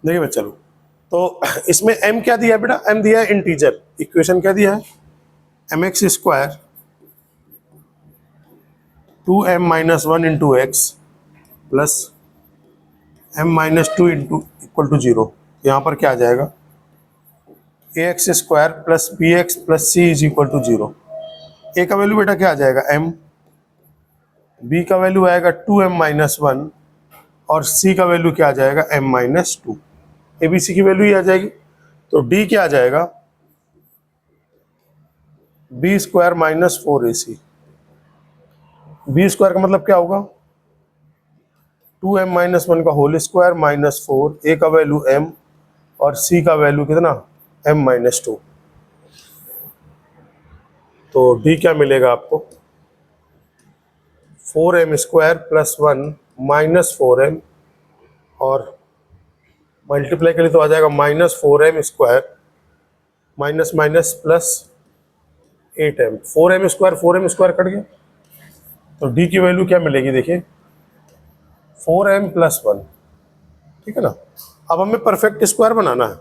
देखिए मैं चलो, तो इसमें m क्या दिया है बेटा, m दिया है इंटीजर, इक्वेशन क्या दिया है, mx square 2m minus 1 into x plus m minus 2 into equal to 0। यहाँ पर क्या आ जाएगा, a x square plus b x plus c is equal to 0। ए का वैल्यू बेटा क्या आ जाएगा m, बी का वैल्यू आएगा 2m माइनस 1 और सी का वैल्यू क्या आ जाएगा m minus 2। A B C की वैल्यू ही आ जाएगी, तो डी क्या आ जाएगा, B square minus 4ac। B square का मतलब क्या होगा, 2m माइनस 1 का होल स्क्वायर माइनस 4, ए का वैल्यू m और सी का वैल्यू कितना, m माइनस 2। तो डी क्या मिलेगा आपको, 4m square plus 1 minus 4m और मल्टीप्लाई के लिए तो आ जाएगा minus 4m square minus minus plus 8m। 4m square cut गया, तो डी की वैल्यू क्या मिलेगी, देखिए 4m प्लस 1, ठीक है ना। अब हमें परफेक्ट स्क्वायर बनाना है,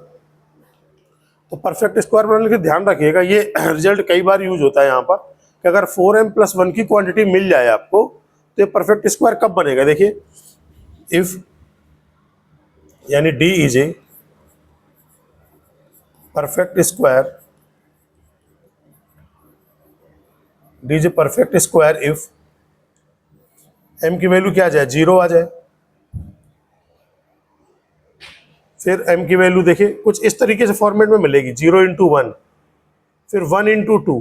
तो परफेक्ट स्क्वायर बनाने के ध्यान रखिएगा, ये रिजल्ट कई बार यूज होता है यहाँ पर कि अगर 4m प्लस 1 की क्वांटिटी मिल जाए आपको तो ये परफेक्ट स्क्वायर कब बनेगा, देखिए इफ यानी D is a perfect square, D is a perfect square if m की वैल्यू क्या आ जाए, 0 आ जाए। फिर m की वैल्यू देखिए कुछ इस तरीके से फॉर्मेट में मिलेगी, 0 इंटू 1, फिर 1 इंटू 2,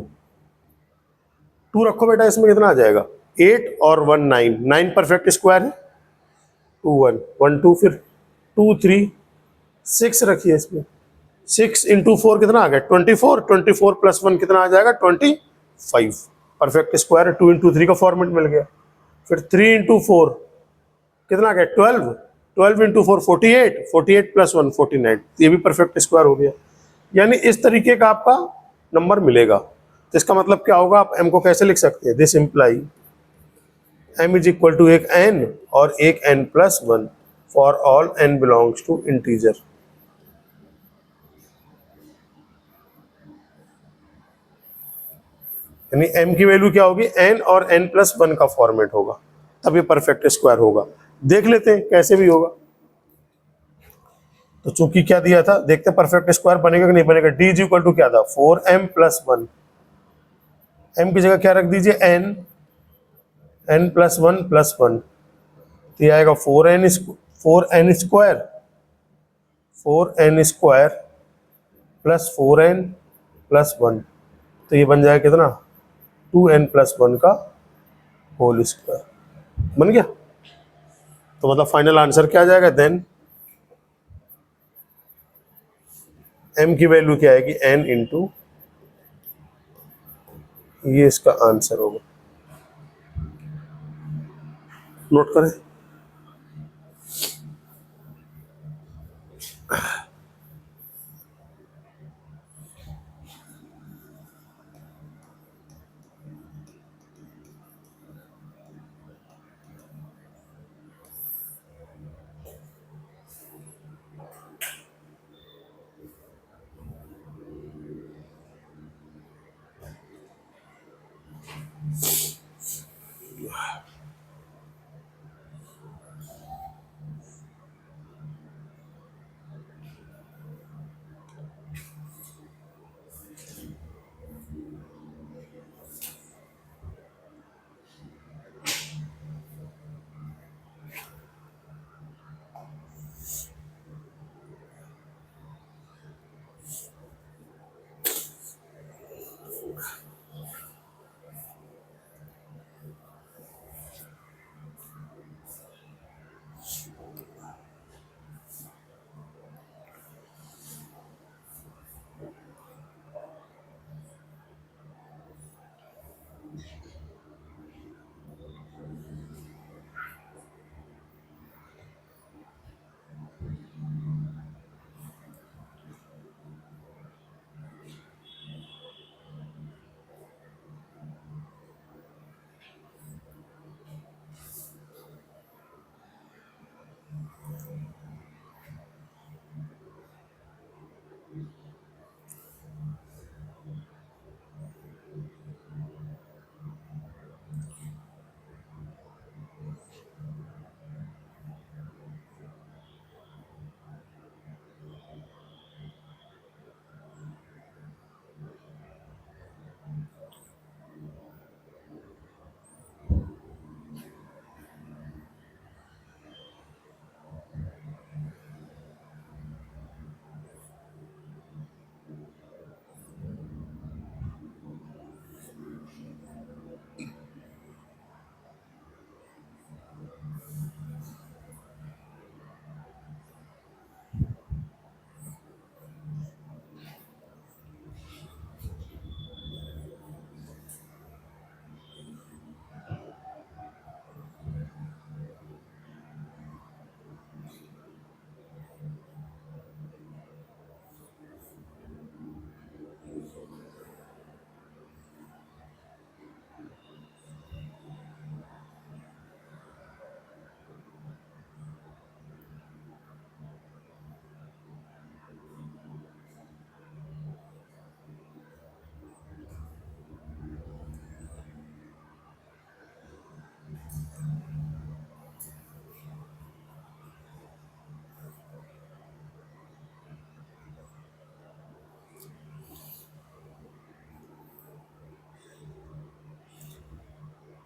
2 रखो बेटा, इसमें कितना आ जाएगा 8 और 1 9, 9 परफेक्ट स्क्वायर है, 2 1 1 2, फिर 2 3 6 रखिए इसमें, 6 इंटू 4 कितना आ गया 24, 24 प्लस 1 कितना आ जाएगा 25, परफेक्ट स्क्वायर है, 2 इंटू 3 का फॉर्मेट मिल गया। फिर 3 इंटू 4 कितना आ गया 12, 12 इंटू 4 48, 48 प्लस 1 49, ये भी परफेक्ट स्क्वायर हो गया। यानी इस तरीके का आपका नंबर मिलेगा। तो इसका मतलब क्या होगा, आप m को कैसे लिख सकते हैं, this imply m is equal to एक n और एक n plus 1 for all n belongs to integer. यानी m की वैल्यू क्या होगी, n और n प्लस 1 का फॉर्मेट होगा, तब ये परफेक्ट स्क्वायर होगा। देख लेते हैं कैसे भी होगा। तो चूंकि क्या दिया था, देखते हैं परफेक्ट स्क्वायर बनेगा कि नहीं बनेगा। डी इज इक्वल टू क्या था 4m प्लस 1, m की जगह क्या रख दीजिए n, n प्लस 1 प्लस 1, तो ये आएगा 4n square, 4n square plus 4n plus 1, तो ये बन जाएगा कितना 2n प्लस 1 का होल स्क्वायर बन गया। तो मतलब फाइनल आंसर क्या आ जाएगा, देन m की वैल्यू क्या आएगी n इंटू, ये इसका आंसर होगा। नोट करें,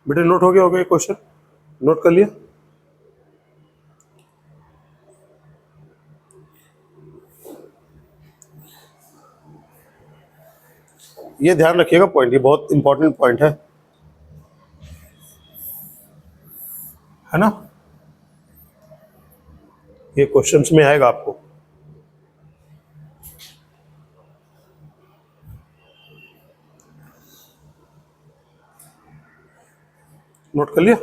बेटे नोट हो गया होगा ये क्वेश्चन, नोट कर लिया। ये ध्यान रखिएगा पॉइंट, ये बहुत इंपॉर्टेंट पॉइंट है ना, ये क्वेश्चंस में आएगा आपको। नोट कर लिया।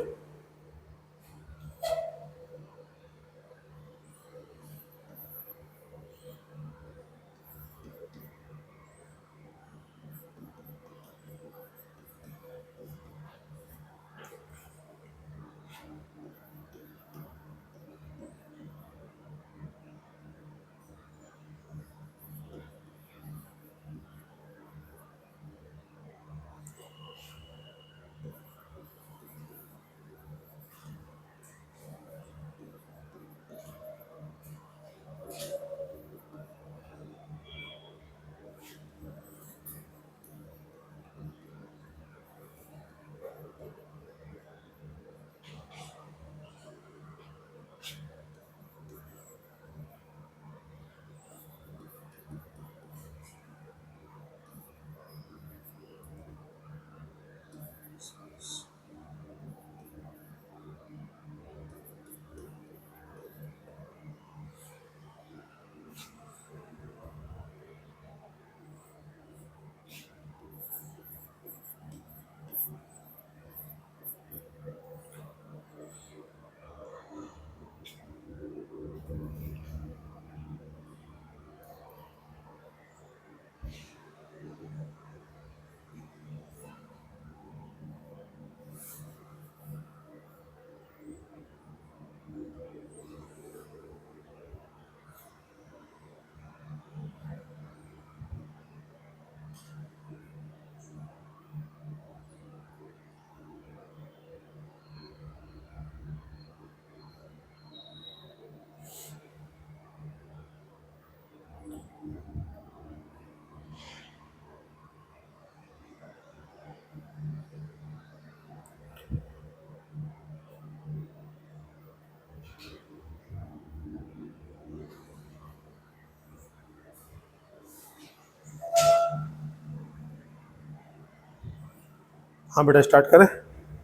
हाँ बेटा स्टार्ट करें।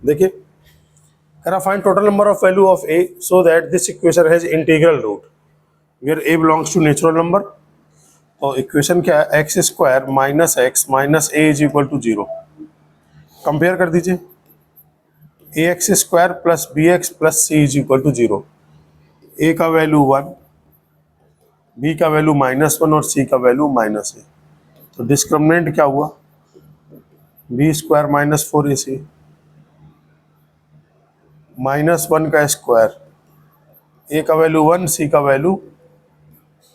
देखिए, कह रहा find total number of value of a so that this equation has integral root where a belongs to natural number. तो इक्वेशन क्या है, x square minus x minus A is equal to 0। Compare कर दीजिए, a x square plus b x plus c is equal to 0। ए का value 1, B का value -1 और सी का value minus है। तो डिस्क्रिमिनेंट क्या हुआ, बी स्क्वायर -4ac -1 का स्क्वायर, ए का वैल्यू 1, सी का वैल्यू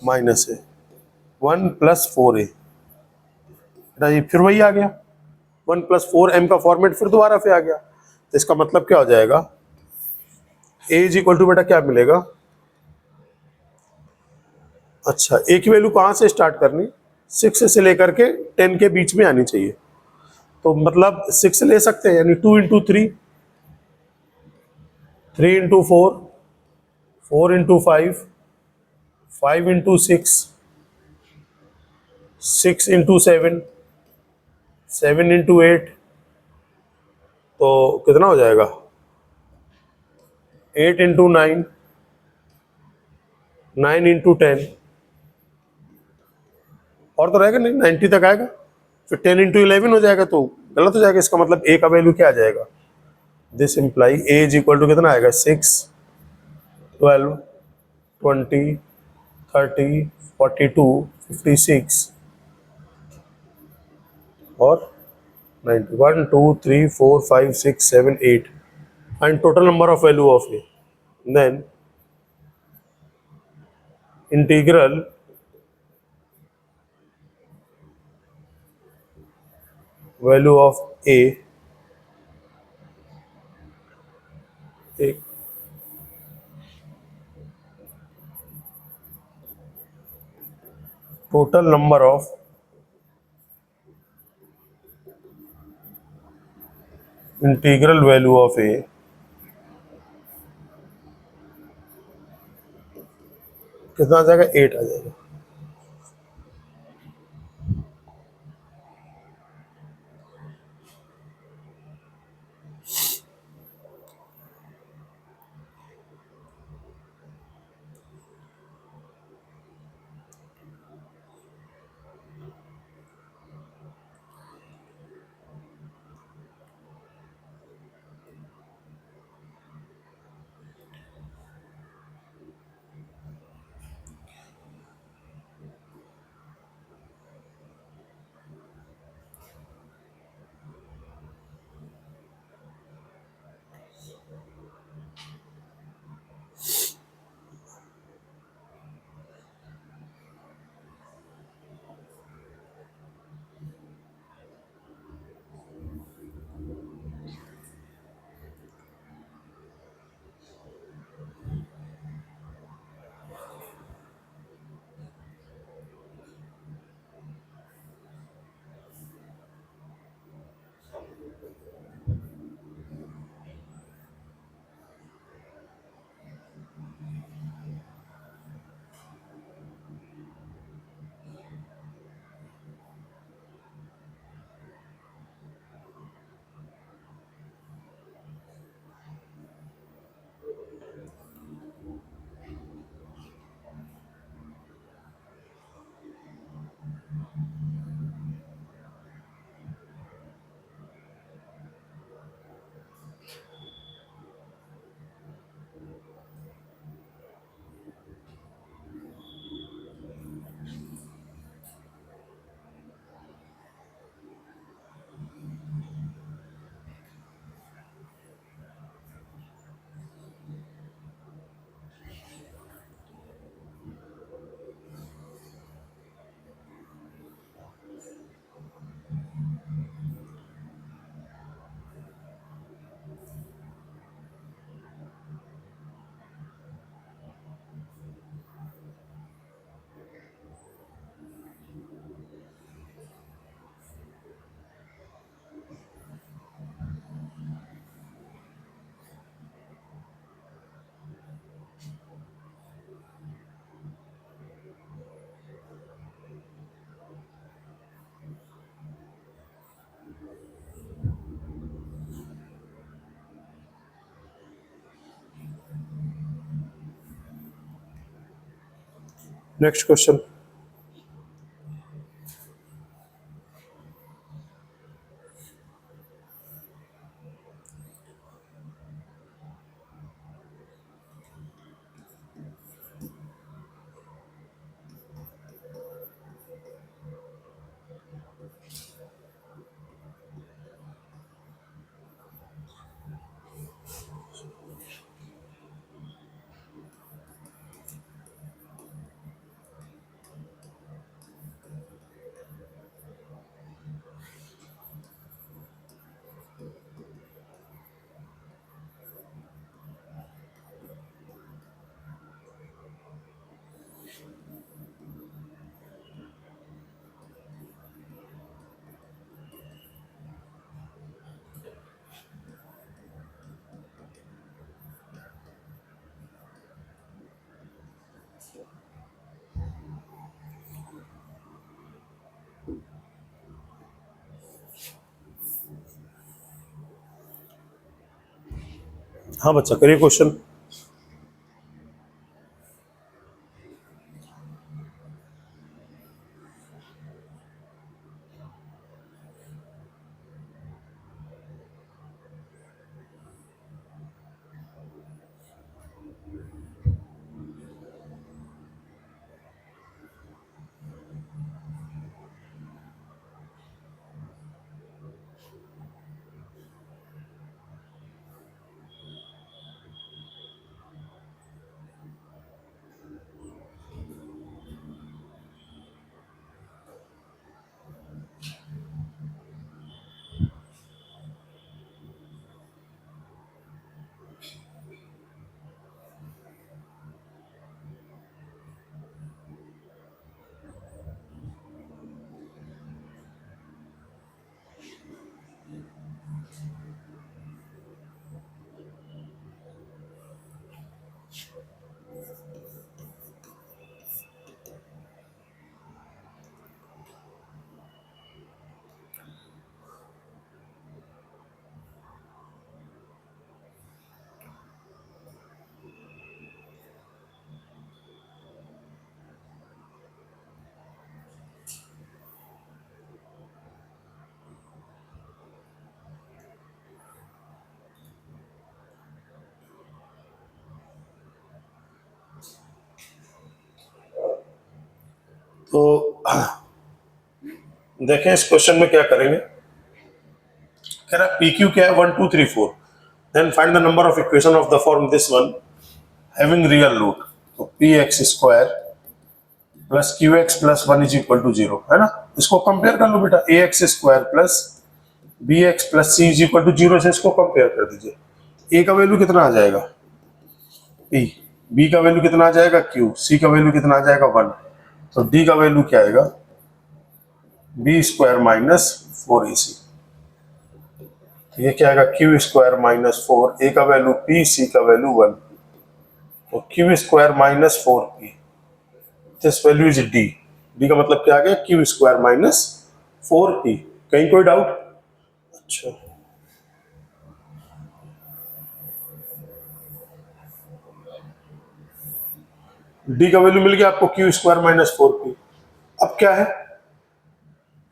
माइनस है 1 + 4a। ये फिर वही आ गया 1 + 4m का फॉर्मेट फिर दोबारा से आ गया। तो इसका मतलब क्या हो जाएगा, a इज इक्वल टू बेटा क्या मिलेगा, अच्छा a की वैल्यू कहाँ से स्टार्ट करनी, 6 से लेकर के 10 के बीच में आनी चाहिए। तो मतलब 6 ले सकते हैं, यानी 2 × 3, 3 × 4, 4 × 5, 5 × 6, 6 × 7, 7 × 8, तो कितना हो जाएगा, 8 × 9, 9 × 10, और तो रहेगा नहीं, 90 तक आएगा। फिर 10 × 11 हो जाएगा, तो गलत हो जाएगा। इसका मतलब ए का वैल्यू क्या आ जाएगा, this imply A is equal to कितना आएगा, 6, 12, 20, 30, 42, 56 और 90, 1, 2, 3, 4, 5, 6, 7, 8 and total number of value of a, then integral value of a total number of integral value of a कितना आ जाएगा, 8 आ जाएगा। Next question. हाँ बच्चा, करिए क्वेश्चन। तो देखें इस क्वेश्चन में क्या करेंगे। कह रहा पी क्यू क्या है, 1 2 3 4, then find the number of equation of the form this one having real root. तो p x square plus q x plus 1 is equal to 0, है ना। इसको कंपेयर कर लो बेटा, a x square plus b x plus c is equal to 0 से इसको compare कर दीजिए। ए का वैल्यू कितना आ जाएगा पी, बी का वैल्यू कितना आ जाएगा क्यू, सी का वैल्यू कितना आ जाएगा 1, तो डी का वैल्यू क्या आएगा बी स्क्वायर माइनस 4ac। तो ये क्या आएगा क्यू स्क्वायर माइनस 4, ए का वैल्यू पी, सी का वैल्यू 1, तो Q square minus 4p, this value is D. D का मतलब क्या आ गया क्यू स्क्वायर माइनस 4p। कहीं कोई डाउट? अच्छा, डी का वैल्यू मिल गया आपको क्यू स्क्वायर माइनस 4p। अब क्या है,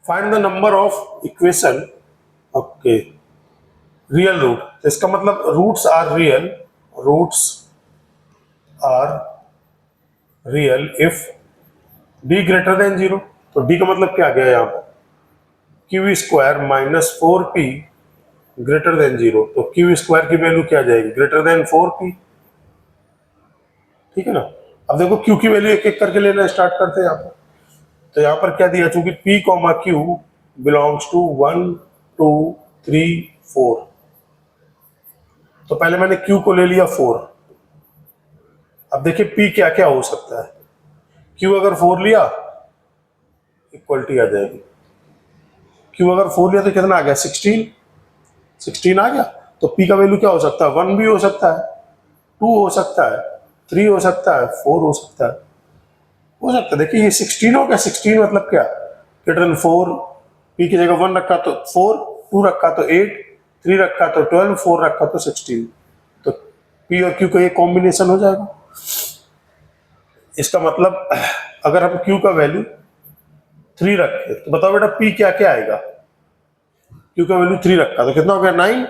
find the number of equation, okay, real root. तो इसका मतलब roots are real, roots are real if D greater than 0। तो डी का मतलब क्या आ गया यहाँ पर Q square minus 4p greater than 0, तो क्यू स्क्वायर की वैल्यू क्या आ जाएगी ग्रेटर देन 4p, ठीक है ना। अब देखो क्यू की वैल्यू एक एक करके लेना स्टार्ट करते हैं यहाँ पर। तो यहाँ पर क्या दिया, चूंकि p comma Q belongs to 1 2 3 4, तो पहले मैंने q को ले लिया 4। अब देखिए p क्या क्या हो सकता है, q अगर 4 लिया इक्वलिटी आ जाएगी, q अगर 4 लिया तो कितना आ गया 16, 16 आ गया। तो p का वैल्यू क्या हो सकता है 1 भी हो सकता है, 2 हो सकता है, 3 हो सकता है, 4 हो सकता है, हो सकता है। देखिए ये 16 हो गया, 16 मतलब क्या ग्रेटर देन 4, p की जगह 1 रखा तो 4, 2 रखा तो 8, 3 रखा तो 12, 4 रखा तो 16, तो p और q का ये कॉम्बिनेशन हो जाएगा। इसका मतलब अगर हम q का वैल्यू 3 रखे तो बताओ बेटा p क्या क्या आएगा, q का वैल्यू 3 रखा तो कितना हो गया 9,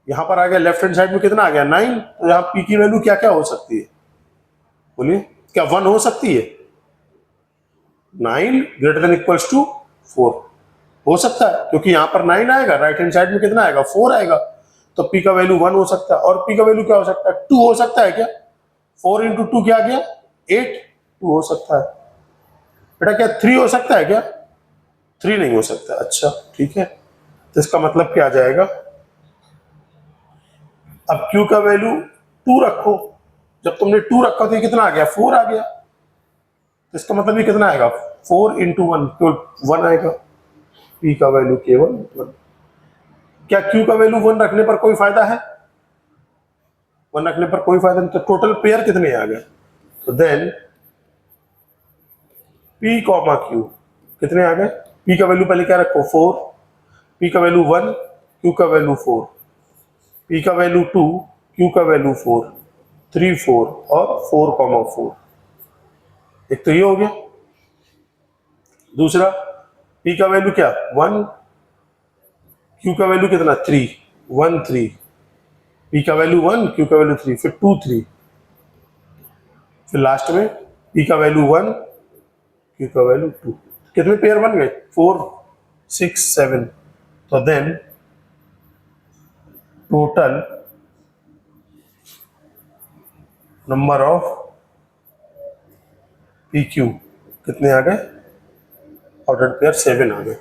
यहां पर आ गया लेफ्ट हैंड साइड में कितना आ गया 9, तो यहाँ p की वैल्यू क्या क्या हो सकती है बोलिए, क्या 1 हो सकती है, 9 ग्रेटर देन इक्वल्स टू 4 हो सकता है, क्योंकि यहां पर 9 आएगा, राइट हैंड साइड में कितना आएगा 4 आएगा, तो p का वैल्यू 1 हो सकता है। और p का वैल्यू क्या हो सकता है 2 हो सकता है क्या, 4 इंटू 2 क्या आ गया 8, 2 हो सकता है। बेटा क्या 3 हो सकता है क्या, 3 नहीं हो सकता। अच्छा ठीक है, तो इसका मतलब क्या आ जाएगा, अब q का वैल्यू 2 रखो, जब तुमने 2 रखा तो ये कितना आ गया 4 आ गया, तो इसका मतलब ये कितना आएगा 4 इंटू 1 केवल 1 आएगा, p का वैल्यू केवल 1। क्या q का वैल्यू 1 रखने पर कोई फायदा है, 1 रखने पर कोई फायदा नहीं, तो टोटल पेयर कितने आ गए, तो देन p कॉमा q कितने आ गए, p का वैल्यू पहले क्या रखो 4, p का वैल्यू 1, q का वैल्यू 4, p का वैल्यू 2, q का वैल्यू 4, 3 4 और 4 कॉमा 4। एक तो ये हो गया, दूसरा p का वैल्यू क्या 1, q का वैल्यू कितना 3, 1 3, p का वैल्यू 1, q का वैल्यू 3, फिर 2 3, फिर लास्ट में p का वैल्यू 1, q का वैल्यू 2। कितने पेयर बन गए 4 6 7, तो then total number of P Q कितने आ गए, ऑर्डर पेयर 7 आ गए।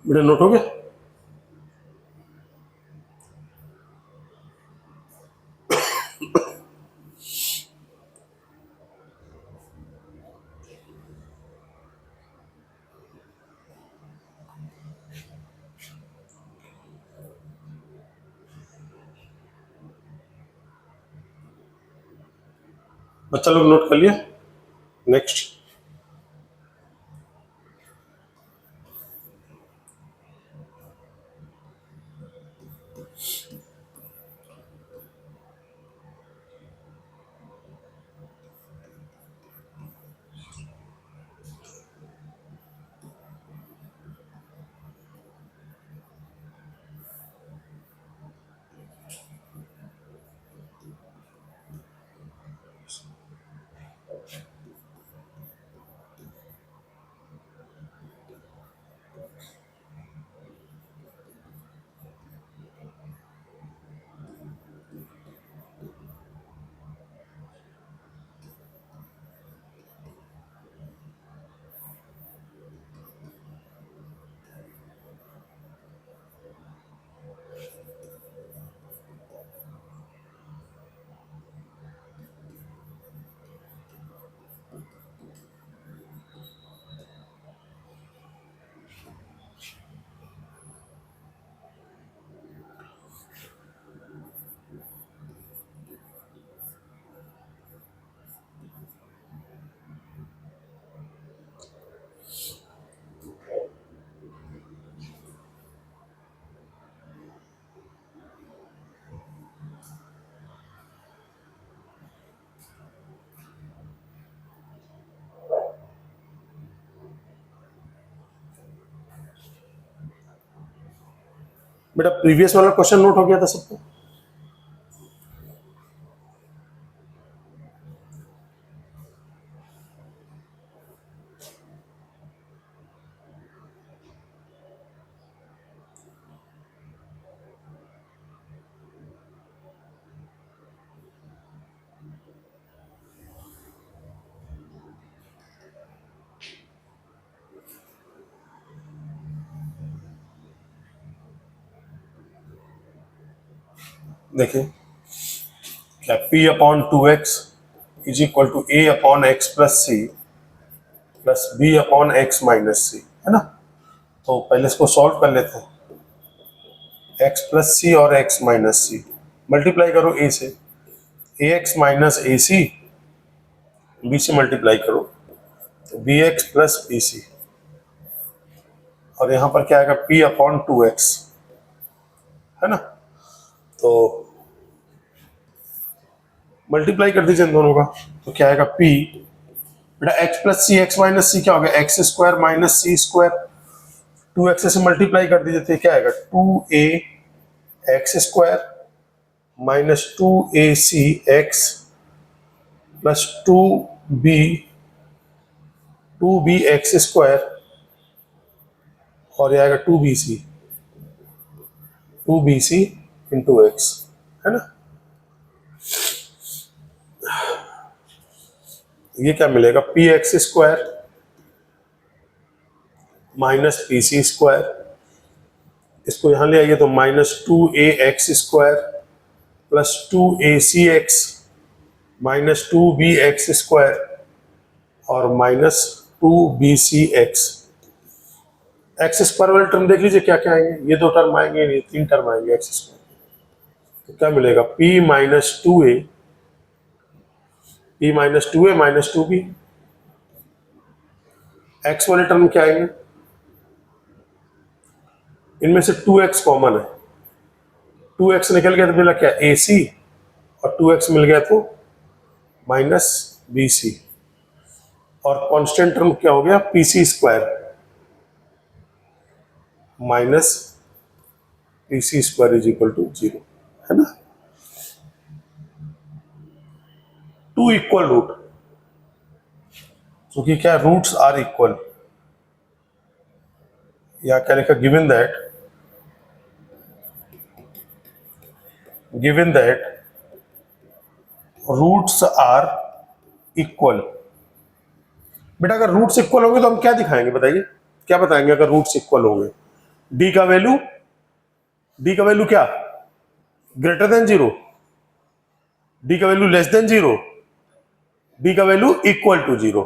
बेटा नोट हो गया? बच्चा लोग नोट कर लिया? नेक्स्ट। बेटा प्रीवियस वाला क्वेश्चन नोट हो गया था सबको? देखिए क्या P upon 2x is equal to A upon x plus c plus B upon x minus c, है ना? तो पहले इसको सॉल्व कर लेते हैं। x प्लस सी और x माइनस सी मल्टीप्लाई करो a से, ax माइनस ए सी, b से मल्टीप्लाई करो तो bx प्लस बी सी, और यहाँ पर क्या आएगा P अपॉन 2x, है ना? तो मल्टीप्लाई कर दीजिए इन दोनों का, तो क्या आएगा P, बेटा x प्लस सी एक्स माइनस सी क्या हो गया एक्स स्क्वायर माइनस सी स्क्वायर, 2x से मल्टीप्लाई कर दीजिए तो क्या आएगा 2a x square minus 2ac x plus 2b x square, और ये आएगा 2bc इंटू एक्स, है ना? ये क्या मिलेगा p x square minus p c square, इसको यहां ले आइए तो minus 2a x square plus 2ac x minus 2b x square और minus 2bc x. X square वाले टर्म देख लीजिए क्या क्या आएंगे, ये दो टर्म आएंगे, ये तीन टर्म आएंगे एक्स स्क्वायर, तो क्या मिलेगा p minus 2a minus 2b। X वाले टर्म क्या आएंगे, इनमें से 2x कॉमन है, 2x निकल गया तो मिला क्या ac, और 2x मिल गया तो माइनस bc, और कांस्टेंट टर्म क्या हो गया pc square minus pc square is equal to 0, है ना? टू इक्वल रूट, क्योंकि क्या रूट्स आर इक्वल, या क्या लिखा given that roots are equal. बेटा अगर रूट्स इक्वल होंगे तो हम क्या दिखाएंगे बताइए, क्या बताएंगे अगर रूट्स इक्वल होंगे? डी का वैल्यू क्या, ग्रेटर देन 0, डी का वैल्यू लेस देन 0, डी का value equal to 0।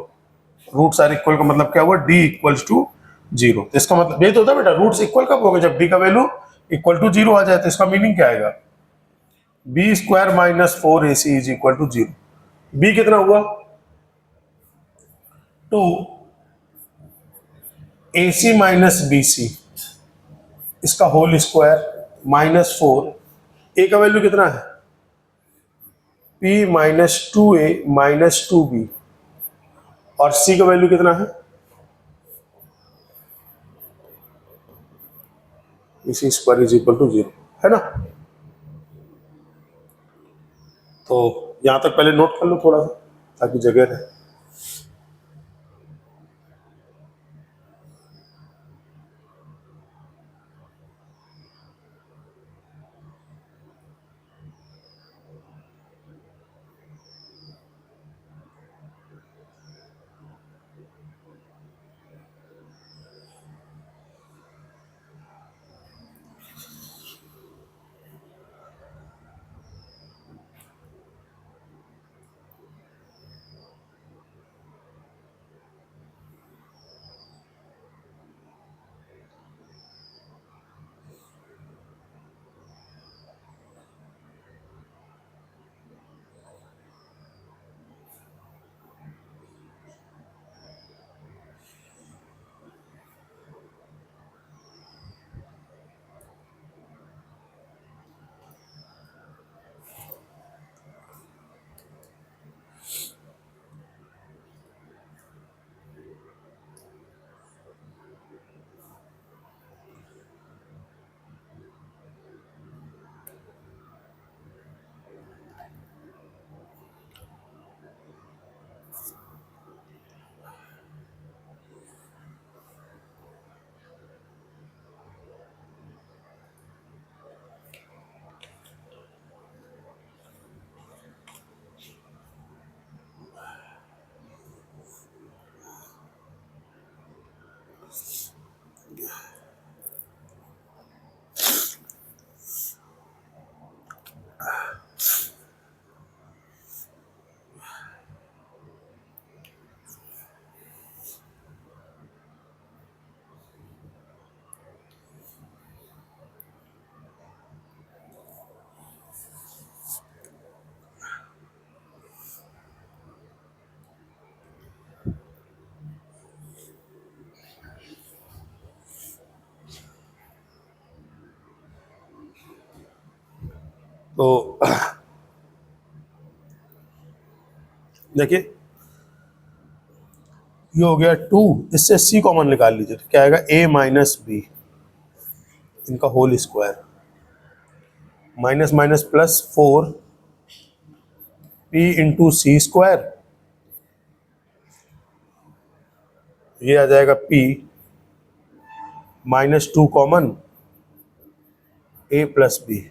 Roots are equal का मतलब क्या हुआ, डी इक्वल्स टू 0। तो इसका मतलब ये तो होता है बेटा, रूट्स इक्वल कब होगा, जब डी का वैल्यू इक्वल टू 0 आ जाए। तो इसका मीनिंग क्या आएगा, B square minus 4ac is equal to 0। B कितना हुआ 2 AC माइनस BC, इसका होल स्क्वायर माइनस 4, ए का वैल्यू कितना है P minus 2A minus 2B, और C का वैल्यू कितना है AC square is equal to 0, है ना। तो यहां तक पहले नोट कर लो थोड़ा सा ताकि जगह रहे। तो देखिए ये हो गया 2, इससे C कॉमन निकाल लीजिए, तो क्या आएगा A माइनस बी, इनका whole square, minus minus plus 4P into c square, ये आ जाएगा P minus 2 common A plus B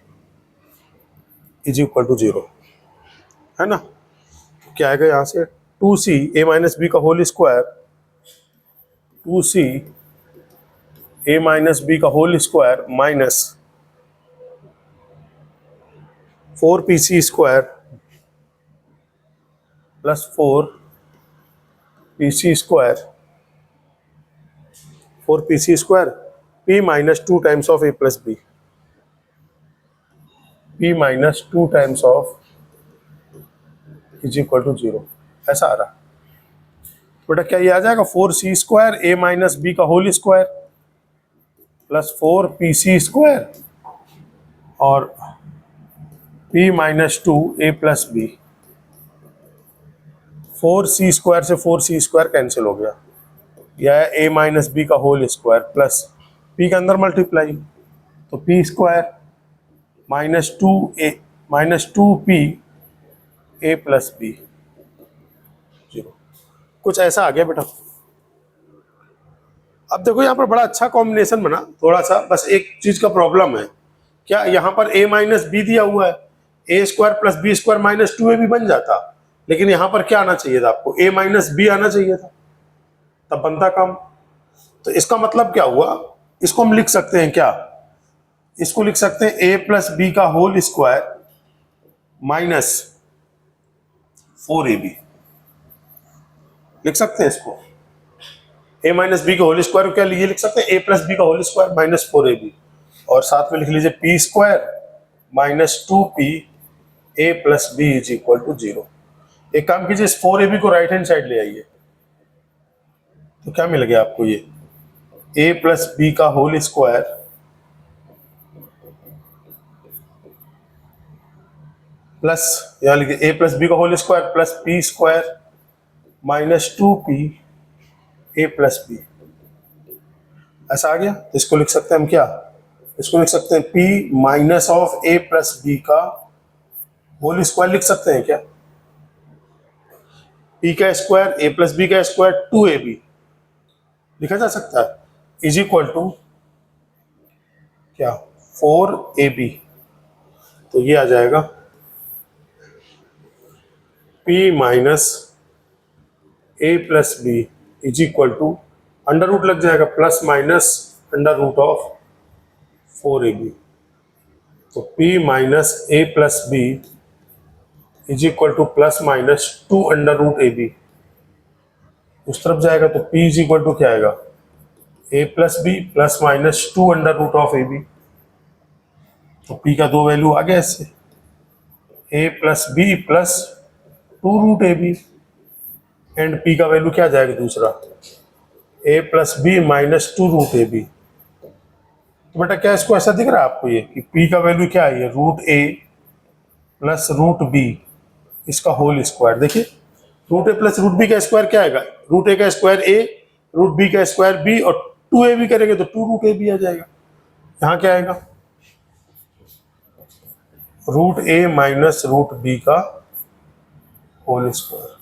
is equal to 0, है ना। क्या आएगा यहां से 2C A माइनस बी का whole square, 2C A minus B का whole square minus 4PC square plus 4PC square, 4PC square P minus 2 times of A plus b, P minus 2 times of is equal to 0, ऐसा आ रहा। बेटा क्या ये आ जाएगा 4C square A minus B का whole square plus 4PC square और P minus 2 A plus b, 4C square से 4C स्क्वायर कैंसिल हो गया, यह A माइनस बी का होल स्क्वायर प्लस P के अंदर मल्टीप्लाई, तो P square minus 2A minus 2P A plus b 0, कुछ ऐसा आ गया बेटा। अब देखो यहाँ पर बड़ा अच्छा कॉम्बिनेशन बना, थोड़ा सा बस एक चीज का प्रॉब्लम है, क्या यहाँ पर A माइनस बी दिया हुआ है, A square plus B square minus 2A भी बन जाता, लेकिन यहाँ पर क्या आना चाहिए था आपको, A माइनस बी आना चाहिए था, तब बनता काम। तो इसका मतलब क्या हुआ इसको हम लिख सकते हैं क्या, इसको लिख सकते हैं ए प्लस बी का होल स्क्वायर माइनस 4ab, लिख सकते हैं इसको। ए माइनस बी का होल स्क्वायर क्या ये लिख सकते हैं, ए प्लस बी का होल स्क्वायर माइनस 4ab, और साथ में लिख लीजिए P square minus 2p A plus B is equal to 0। एक काम कीजिए, इस 4ab को राइट हैंड साइड ले आइए, तो क्या मिल गया आपको, ये ए प्लस बी का होल स्क्वायर प्लस, यहां लिखिए ए प्लस बी का whole square plus P square minus 2p A plus B, ऐसा आ गया। तो इसको लिख सकते हैं हम क्या, इसको लिख सकते हैं p minus of A plus B का होल स्क्वायर लिख सकते हैं क्या, p का स्क्वायर ए प्लस बी का स्क्वायर 2ab लिखा जा सकता है, इज इक्वल टू क्या 4ab। तो ये आ जाएगा p minus A plus B is equal to, under root लग जाएगा, plus minus under root of 4ab। तो p minus A plus B is equal to plus minus 2 under root ab, उस तरफ जाएगा तो p इज इक्वल टू क्या आएगा, a plus B plus minus 2 under root of ab। तो p का दो वैल्यू आ गया इससे, a plus B plus 2 root ab, and p का वैल्यू क्या जाएगा दूसरा, a plus B minus 2 root ab। तो बेटा क्या इसको ऐसा दिख रहा है आपको ये कि p का वैल्यू क्या है, root a plus root b इसका होल स्क्वायर। देखिए root A plus root B का स्क्वायर क्या आएगा, रूट ए का स्क्वायर a, रूट बी का स्क्वायर b, और 2ab करेंगे तो 2 रूट ab आ जाएगा। यहाँ क्या आएगा, रूट ए माइनस रूट बी का होल स्क्वायर।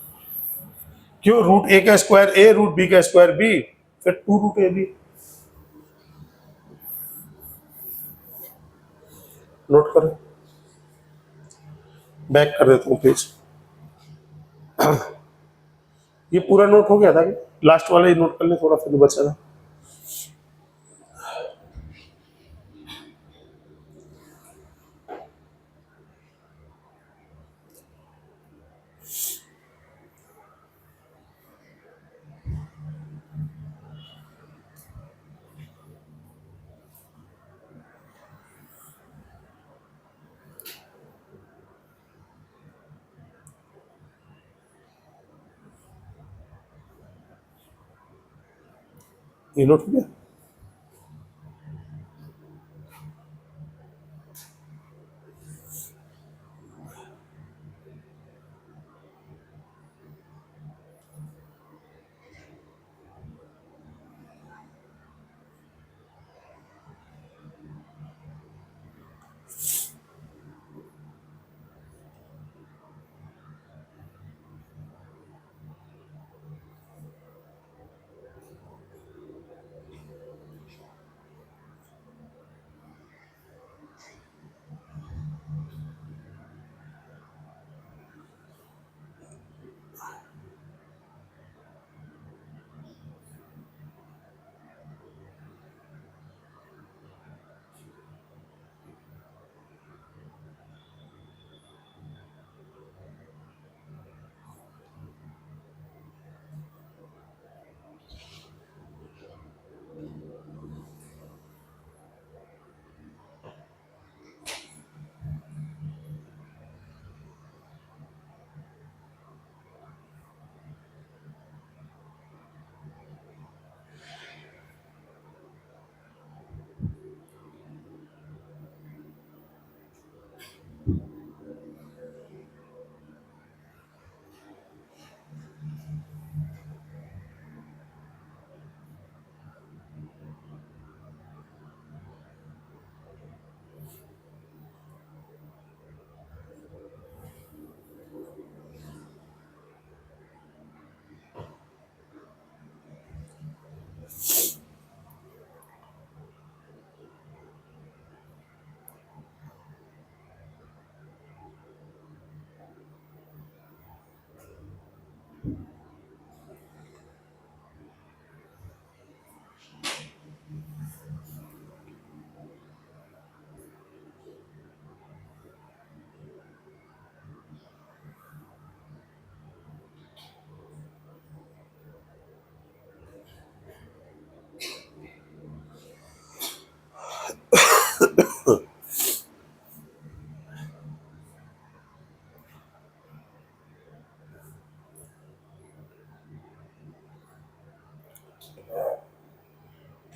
क्यों, रूट ए का स्क्वायर a, रूट बी का स्क्वायर b, फिर 2 रूट ab। नोट करें, बैक कर देता हूँ पेज। ये पूरा नोट हो गया था कि लास्ट वाला ही नोट कर ले, थोड़ा फिर बचा था। ये नोट हो गया।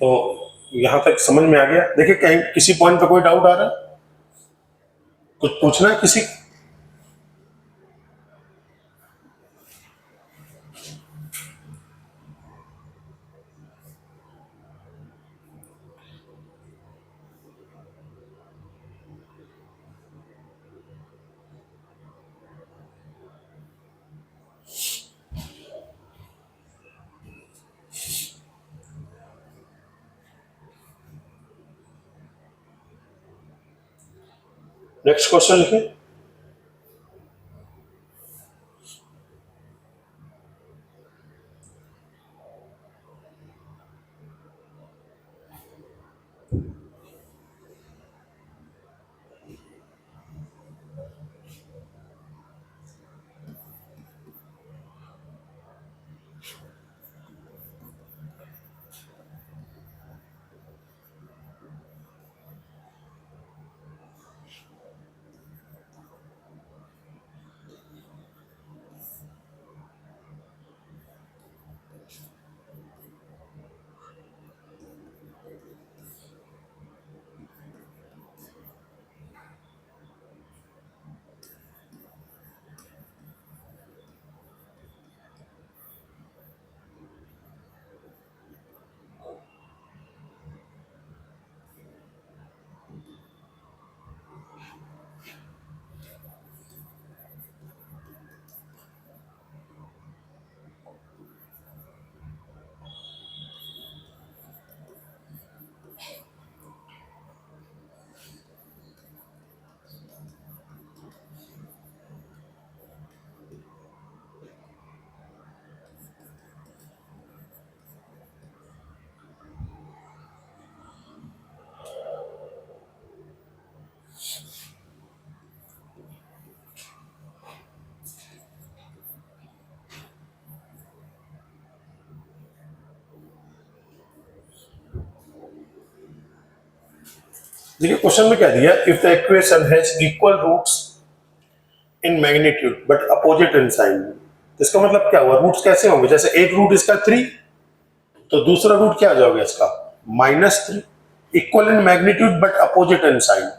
तो यहां तक समझ में आ गया। देखिए कहीं किसी पॉइंट पे कोई डाउट आ रहा है, कुछ पूछना है किसी? नेक्स्ट क्वेश्चन लिखिए। देखिए क्वेश्चन में क्या दिया, if the equation has equal roots in magnitude but opposite in sign. इसका मतलब क्या हुआ, रूट्स कैसे होंगे? जैसे एक रूट इसका 3, तो दूसरा रूट क्या आ जाओगे इसका -3। Equal in magnitude but opposite in sign,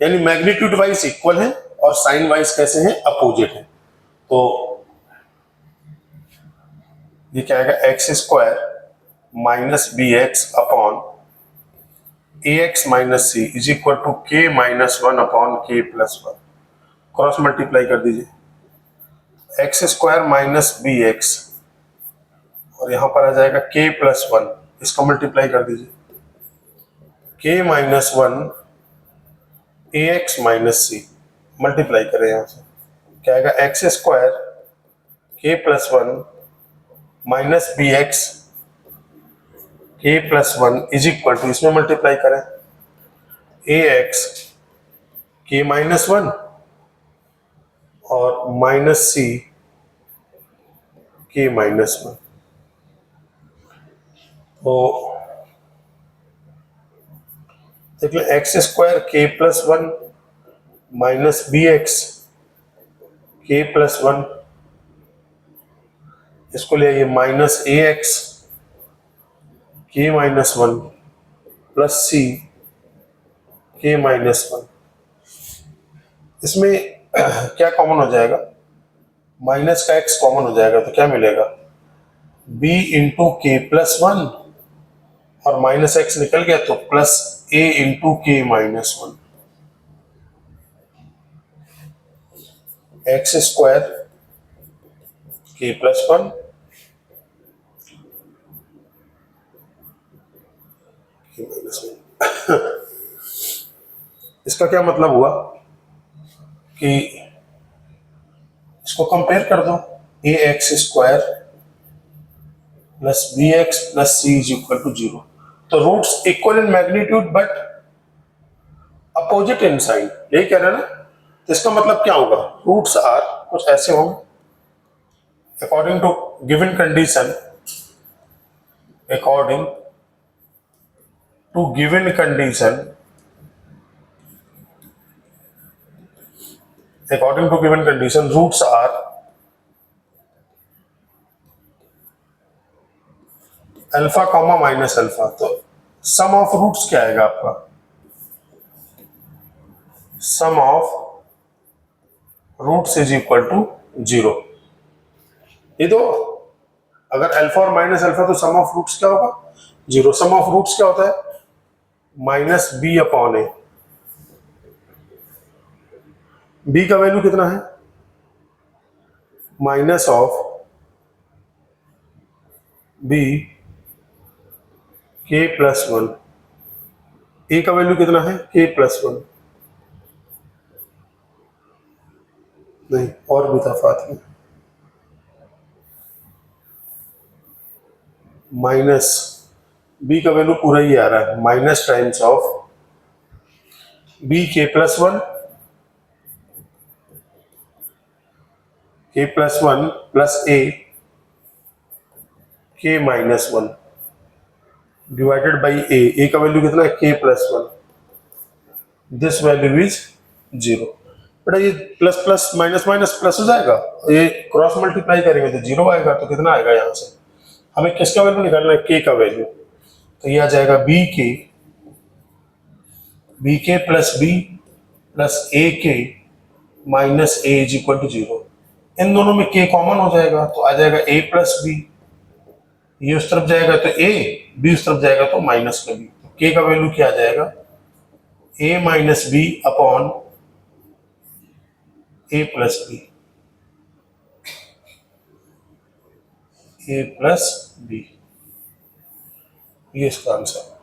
यानी मैग्नीट्यूड वाइज इक्वल है और साइन वाइज कैसे हैं, अपोजिट है। तो ये क्या आएगा, x² minus bx upon ax minus C is equal to k -1 upon k + 1। Cross multiply कर दीजिए, x² माइनस bx और यहां पर आ जाएगा k + 1, इसको मल्टीप्लाई कर दीजिए, k -1 ax minus C, multiply करें यहां से, क्या आएगा x² k + 1 minus bx k + 1 is equal to, इसमें मल्टीप्लाई करें, ax k -1 और माइनस सी k -1। तो देखिए x² k + 1 minus bx k + 1, इसको ले आइए minus ax k -1 plus c k -1। इसमें क्या कॉमन हो जाएगा, माइनस का x कॉमन हो जाएगा, तो क्या मिलेगा, b इंटू के + 1 और माइनस x निकल गया तो प्लस a इंटू के -1। x² k + 1 इसका क्या मतलब हुआ कि इसको कंपेयर कर दो, ax² plus bx plus c is equal to 0। तो roots equal in magnitude but opposite in sign, यही कह रहे हैं ना। तो इसका मतलब क्या होगा, रूट्स आर कुछ ऐसे होंगे according to given condition, according to given condition, according to given condition roots are alpha comma minus alpha. तो सम ऑफ रूट्स क्या आएगा आपका, sum of roots is equal to 0। ये तो अगर अल्फा और माइनस अल्फा तो सम ऑफ रूट्स क्या होगा, 0। सम ऑफ रूट्स क्या होता है, माइनस बी अपॉन ए। बी का वैल्यू कितना है, माइनस ऑफ बी के प्लस वन। ए का वैल्यू कितना है, के प्लस वन। नहीं, और भी था साथ में, माइनस बी का वैल्यू पूरा ही आ रहा है, माइनस टाइम्स ऑफ बी के प्लस वन, के प्लस वन प्लस के माइनस वन डिवाइडेड बाई ए का वैल्यू कितना है, के plus one. This value is 0। बेटा ये plus plus minus minus plus हो जाएगा, ये क्रॉस मल्टीप्लाई करेंगे तो 0 आएगा। तो कितना आएगा यहाँ से, हमें किसका वैल्यू निकालना है, के का वैल्यू। तो ये आ जाएगा बी के plus A K minus A is equal to 0। इन दोनों में के कॉमन हो जाएगा तो आ जाएगा ए प्लस बी। ये उस तरफ जाएगा तो ए, बी उस तरफ जाएगा तो माइनस का बी। तो के का वैल्यू क्या आ जाएगा, ए माइनस बी अपॉन ए प्लस बी, ए प्लस बी। ये इसका आंसर।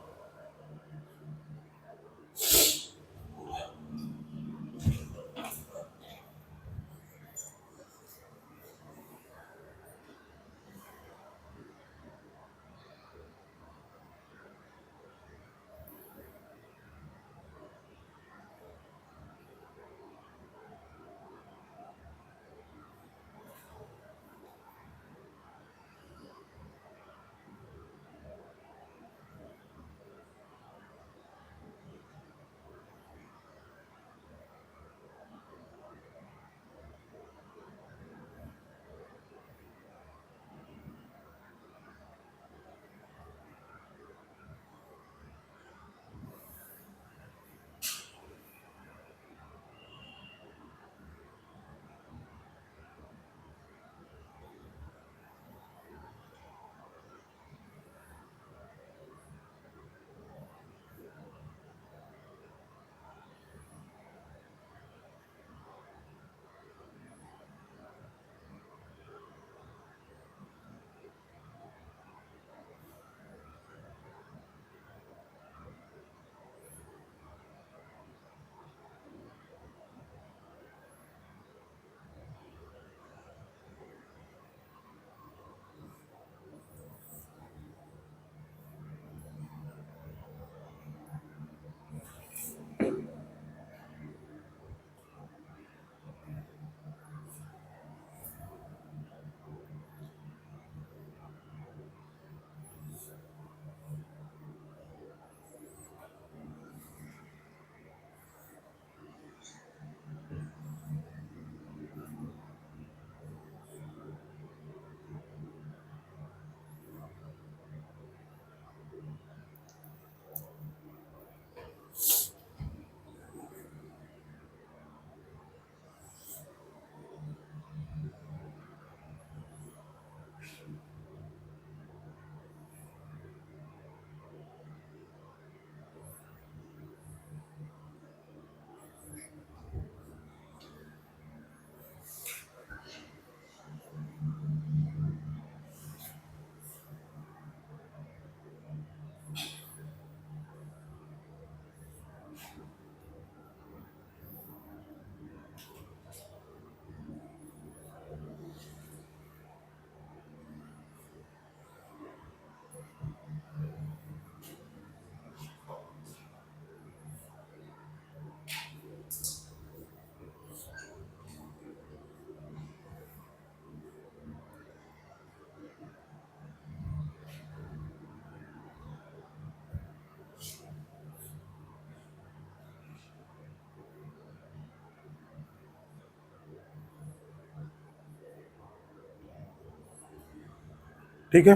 ठीक है,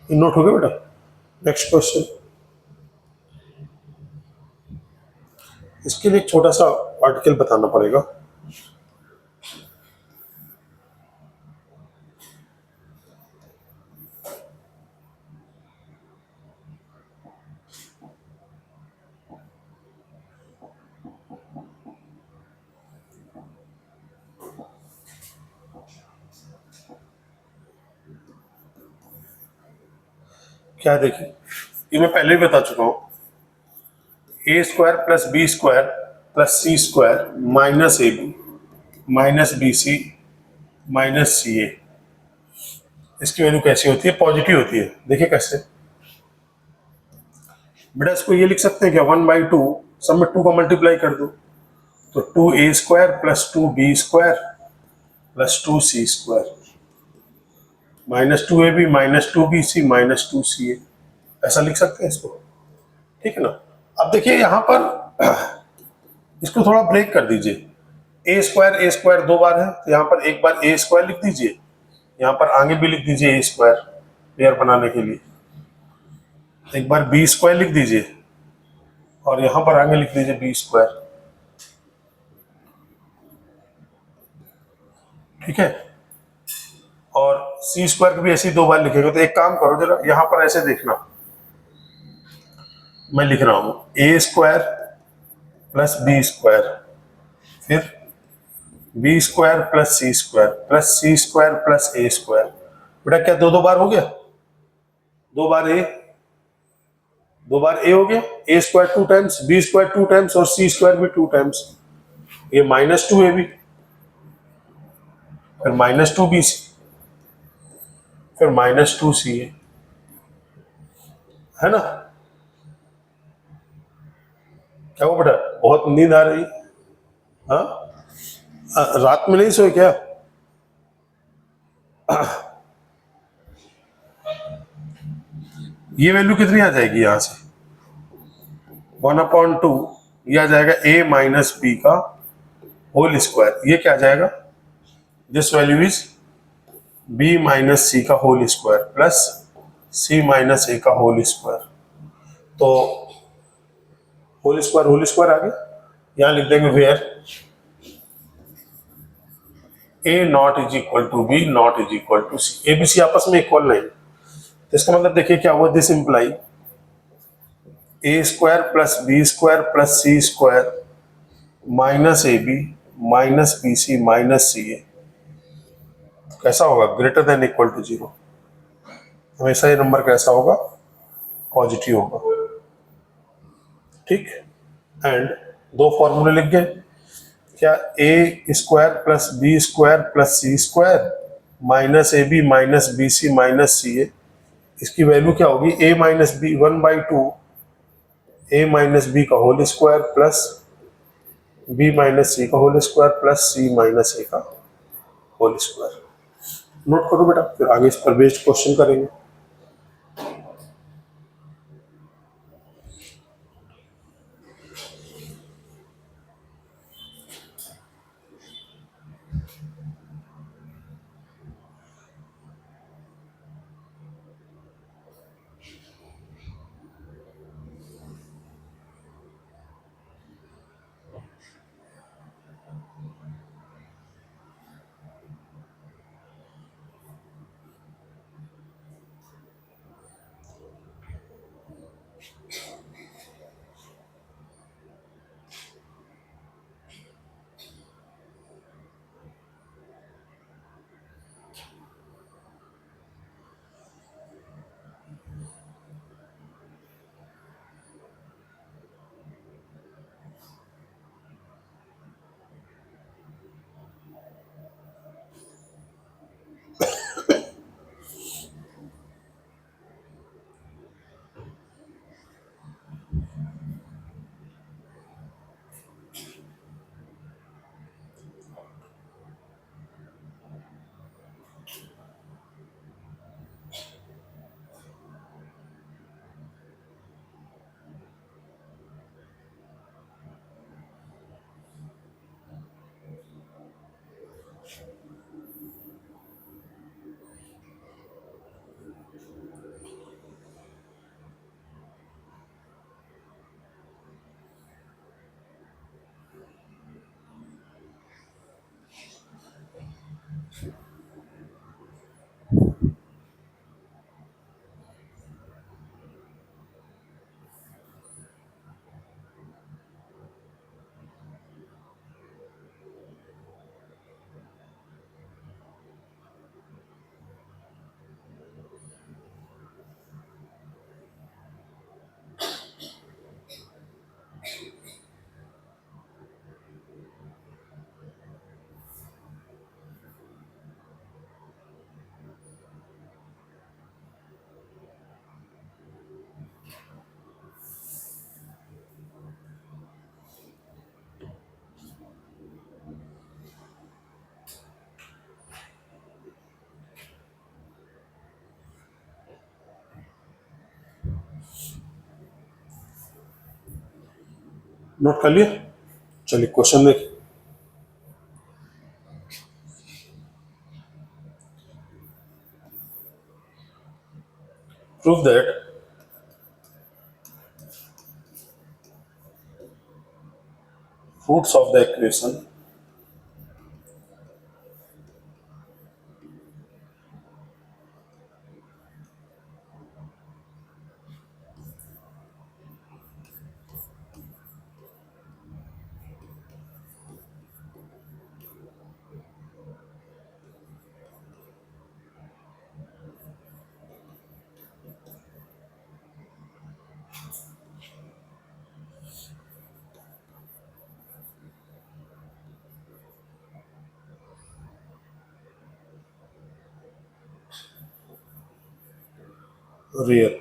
नोट हो गया बेटा। नेक्स्ट क्वेश्चन, इसके लिए एक छोटा सा आर्टिकल बताना पड़ेगा। क्या देखिए, ये मैं पहले भी बता चुका हूं, a square plus B square plus C square minus a b minus b c minus c a, इसकी वैल्यू कैसी होती है? पॉजिटिव होती है। देखिए कैसे, बेटा इसको ये लिख सकते हैं क्या, 1/2, सब में 2 का मल्टीप्लाई कर दो, तो 2a square plus 2b square plus 2c square minus 2ab minus 2bc minus 2ca, ऐसा लिख सकते हैं इसको। ठीक है ना। अब देखिए यहां पर इसको थोड़ा ब्रेक कर दीजिए, ए स्क्वायर 2 बार है, तो यहां पर एक बार ए स्क्वायर लिख दीजिए, यहां पर आगे भी लिख दीजिए ए स्क्वायर पेयर बनाने के लिए, एक बार बी स्क्वायर लिख दीजिए और यहां पर आगे लिख दीजिए बी स्क्वायर। ठीक है, और सी स्क्वायर भी ऐसे ही 2 बार लिखेगा। तो एक काम करो जरा, यहां पर ऐसे देखना, मैं लिख रहा हूं a square plus B square, फिर बी स्क्वायर प्लस सी स्क्वायर प्लस ए स्क्वायर। बेटा क्या 2 2 बार हो गया? 2 बार ए, 2 बार ए हो गया, a square 2 times, b square 2 times और सी स्क्वायर भी 2 टाइम्स, ये माइनस 2 ए बी, फिर माइनस 2 बी सी, फिर माइनस 2 सी ए, है ना। क्या वो बेटा, बहुत नींद आ रही? हाँ, रात में नहीं सोए क्या? ये वैल्यू कितनी आ जाएगी यहां से? 1/2, ये आ जाएगा a माइनस बी का होल स्क्वायर। ये क्या आ जाएगा? This value is b minus c का whole square plus c minus a का होल स्क्वायर। तो होल स्क्वायर आ गया, यहां लिख देंगे where a not is equal to b not is equal to c, a B c आपस में इक्वल नहीं। तो इसका मतलब देखिए क्या हुआ, this imply a square plus B square plus C square minus a b minus b c minus c a, कैसा होगा? Greater than equal to 0। हमेशा ये नंबर कैसा होगा? पॉजिटिव होगा। ठीक, एंड 2 फॉर्मूले लिख गए क्या, a square plus B square plus C square minus a b minus b c minus c a, इसकी वैल्यू क्या होगी? A minus b 1/2 a minus B का whole square plus B minus c का whole square plus c minus a का whole square. Note करो बेटा, फिर आगे इस पर बेस्ड क्वेश्चन करेंगे। नोट कर लिया? चलिए क्वेश्चन देखिए। Prove that roots of the equation real.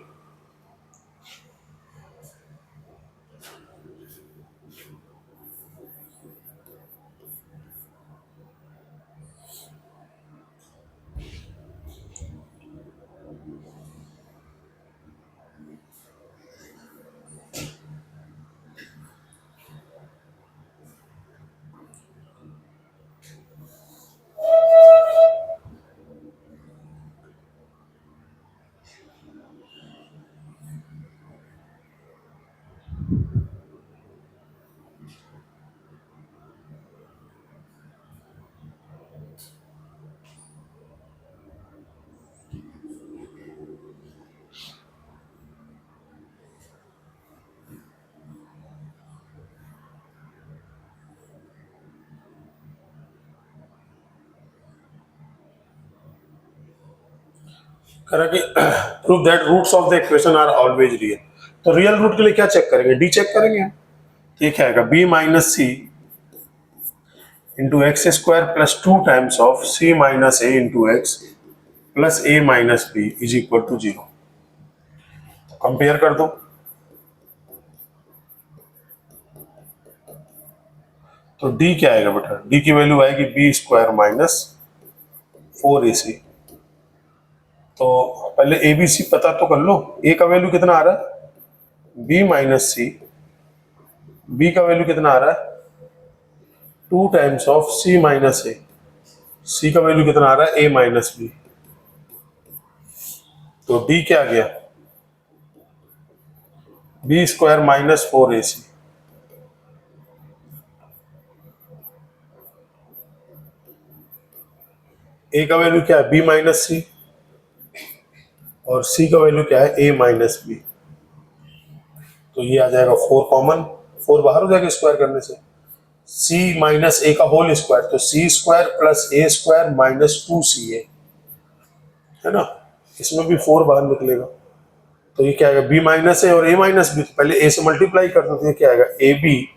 करा कि prove that roots of the equation are always real. तो रियल रूट के लिए क्या चेक करेंगे? डी चेक करेंगे। तो ये क्या आएगा? B minus C into X square plus 2 times of C minus A into x plus A minus B is equal to 0। Compare कर दो। तो डी क्या आएगा बेटा? डी की वैल्यू आएगी बी स्क्वायर माइनस 4ac। तो पहले ए बी सी पता तो कर लो। ए का वैल्यू कितना आ रहा है? बी माइनस सी। बी का वैल्यू कितना आ रहा है? 2 टाइम्स ऑफ सी माइनस ए। सी का वैल्यू कितना आ रहा है? ए माइनस बी। तो डी क्या आ गया? B square minus 4ac। ए का वैल्यू क्या है? बी माइनस सी। और सी का वैल्यू क्या है? ए माइनस बी। तो ये आ जाएगा 4 कॉमन। 4 बाहर हो जाएगा स्क्वायर करने से। सी माइनस ए का होल स्क्वायर, तो सी स्क्वायर प्लस ए स्क्वायर माइनस 2ca है ना। इसमें भी 4 बाहर निकलेगा। तो ये क्या आएगा? बी माइनस ए और ए माइनस बी। पहले ए से मल्टीप्लाई कर दो तो ये क्या आएगा? ए बी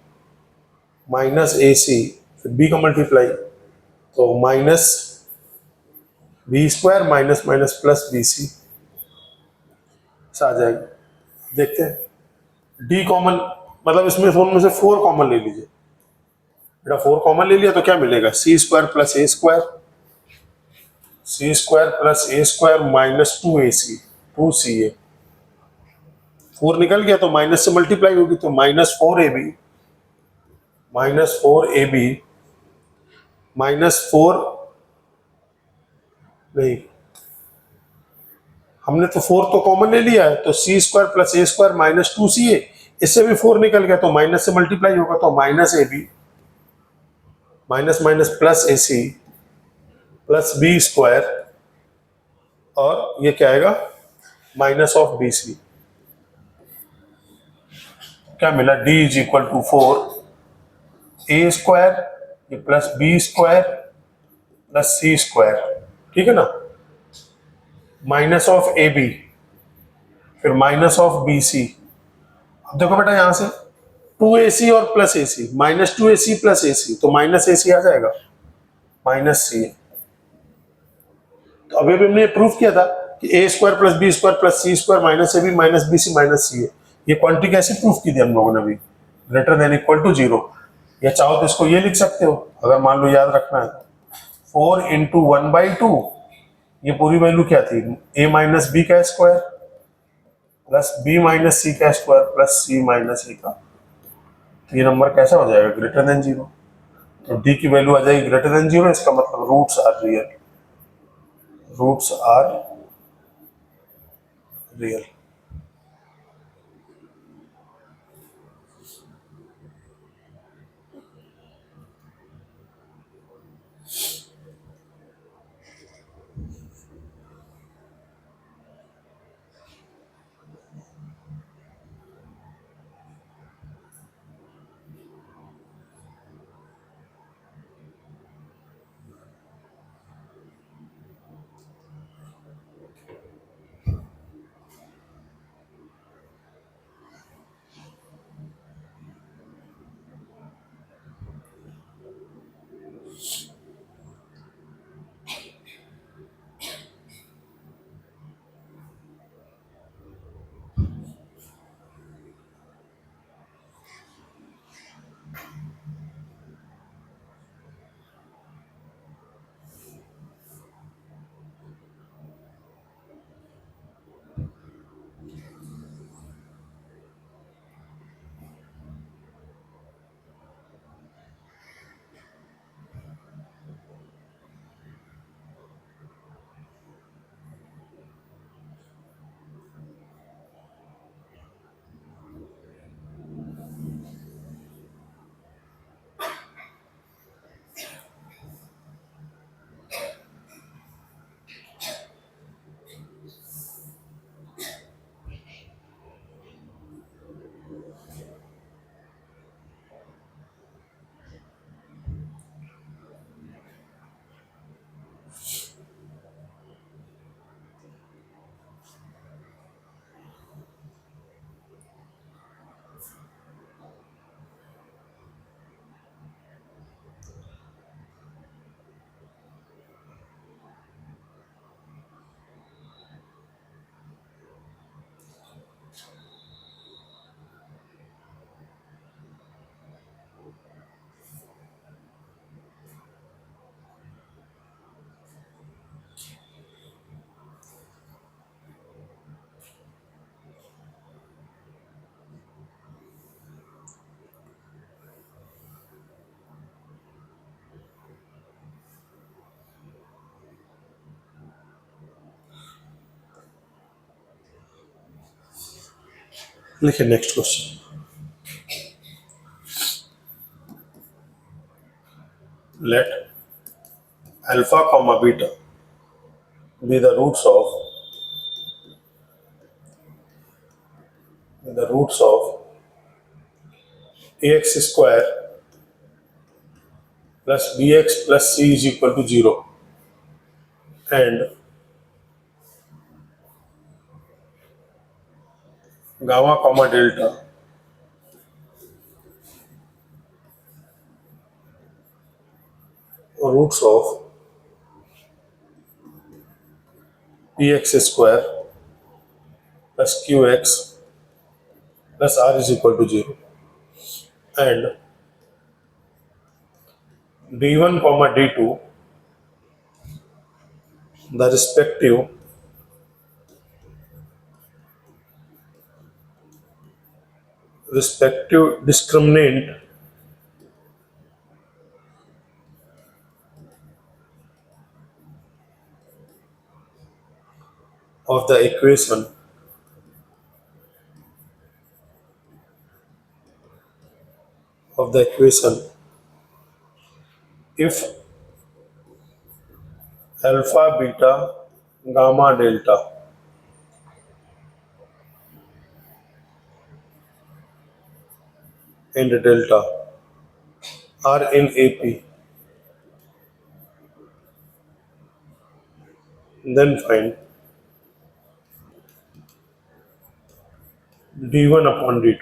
माइनस ए सी, फिर बी का मल्टीप्लाई तो minus b square minus minus plus b c आ जाएगा। देखते हैं डी कॉमन, मतलब इसमें फोन में से 4 कॉमन ले लीजिए बेटा। 4 कॉमन ले लिया तो क्या मिलेगा? सी स्क्वायर प्लस ए स्क्वायर, सी स्क्वायर प्लस ए स्क्वायर माइनस 2ac 2ca। 4 निकल गया तो माइनस से मल्टीप्लाई होगी तो माइनस 4ab माइनस 4 नहीं, हमने तो 4 तो कॉमन ले लिया है तो सी स्क्वायर प्लस ए स्क्वायर माइनस 2ca। इससे भी 4 निकल गया तो माइनस से मल्टीप्लाई होगा तो minus ab minus minus plus ac plus B square और ये क्या आएगा? Minus of B C. क्या मिला? d is equal to 4 A square ये प्लस बी स्क्वायर प्लस सी स्क्वायर, ठीक है ना, माइनस ऑफ ए बी फिर माइनस ऑफ बी सी। अब देखो बेटा यहां से 2ac और plus ac, minus 2ac plus ac तो माइनस ac आ जाएगा, माइनस सी। तो अभी भी हमने प्रूफ किया था कि a square plus B square plus C square minus a b minus b c minus c है। ये क्वांटिटी कैसे प्रूफ की थी हम लोगों ने अभी? Greater than equal to 0। या चाहो तो इसको ये लिख सकते हो अगर मान लो याद रखना है। 4 इंटू 1/2 ये पूरी वैल्यू क्या थी? ए माइनस बी का square plus B minus c का square plus c minus a का। ये नंबर कैसा हो जाएगा, ग्रेटर देन जीरो। तो डी की वैल्यू आ जाएगी ग्रेटर देन जीरो, इसका मतलब roots are real, roots are real. लिखिए next question. Let alpha comma beta be the roots of ax square plus bx plus c is equal to 0, and gamma comma delta roots of px square plus qx plus r is equal to 0, and d1 comma d2 the respective discriminant of the equation if alpha beta gamma delta and delta are in AP, then find d1 upon d2.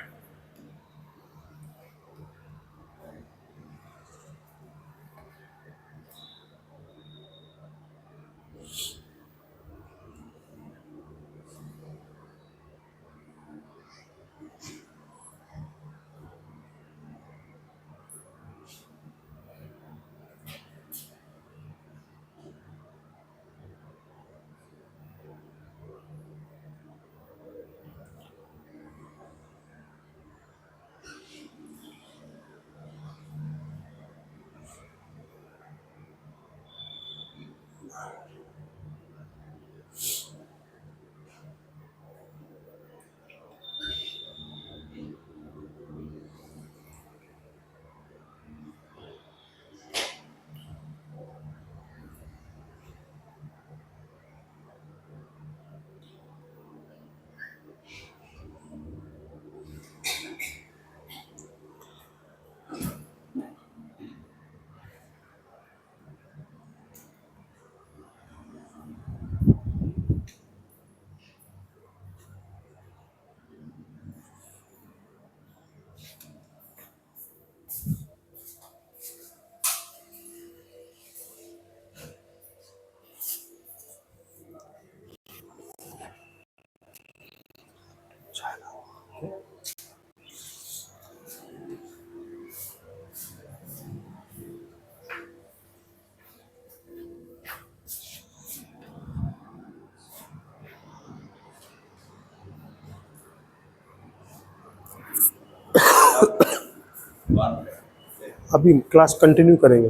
अभी class continue करेंगे।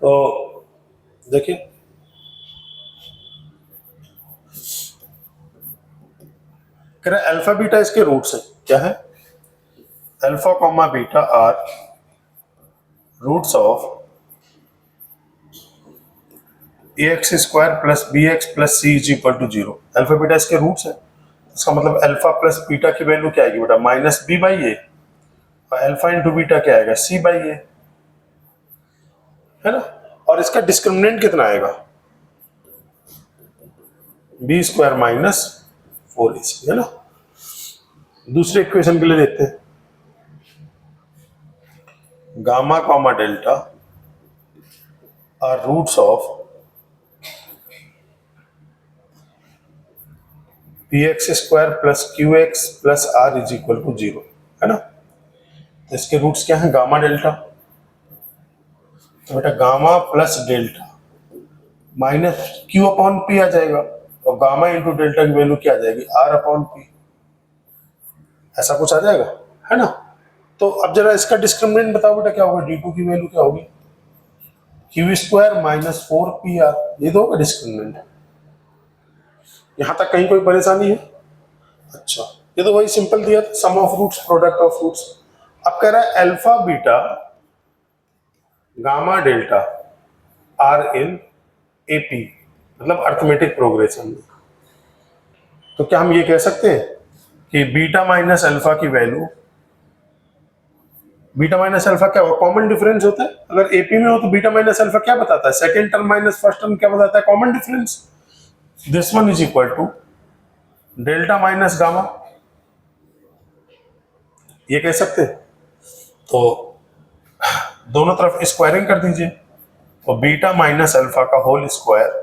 तो देखिए, कह रहे alpha beta इसके roots है, क्या है, alpha comma beta are roots of a x square plus b x plus c is equal to zero. Alpha beta इसके रूट्स है, इसका मतलब अल्फा प्लस बीटा की वैल्यू क्या आएगी बेटा, माइनस बी बाई ए, और अल्फा इंटू बीटा क्या आएगा, सी बाई ए, है ना। और इसका डिस्क्रिमिनेंट कितना आएगा, बी स्क्वायर माइनस 4ac, है ना। दूसरे इक्वेशन के लिए देखते हैं, gamma comma delta are roots of p x square plus q x plus r is equal to zero, है ना। तो इसके रूट्स क्या है, गामा डेल्टा, तो बेटा gamma plus delta minus q upon p आ जाएगा, और गामा इंटू डेल्टा की वैल्यू क्या आ जाएगी, आर अपॉन पी, ऐसा कुछ आ जाएगा, है ना। तो अब जरा इसका डिस्क्रिमिनेंट बताओ बेटा, क्या होगा, d2 की वैल्यू क्या होगी, क्यू स्क्वायर माइनस 4pr, ये तो होगा डिस्क्रिमिनेंट। यहां तक कहीं कोई परेशानी है, अच्छा, ये तो वही सिंपल दिया था, sum of roots product of roots. अब कह रहा है alpha beta gamma delta are in AP, मतलब अर्थमेटिक प्रोग्रेशन में। तो क्या हम ये कह सकते हैं कि बीटा माइनस अल्फा की वैल्यू, बीटा माइनस अल्फा क्या होगा, कॉमन डिफरेंस होता है, अगर एपी में हो तो बीटा माइनस अल्फा क्या बताता है, second term minus first term क्या बताता है, common difference. This one is equal to delta minus gamma, ये कह सकते हैं। तो दोनों तरफ स्क्वायरिंग कर दीजिए, तो बीटा माइनस अल्फा का whole square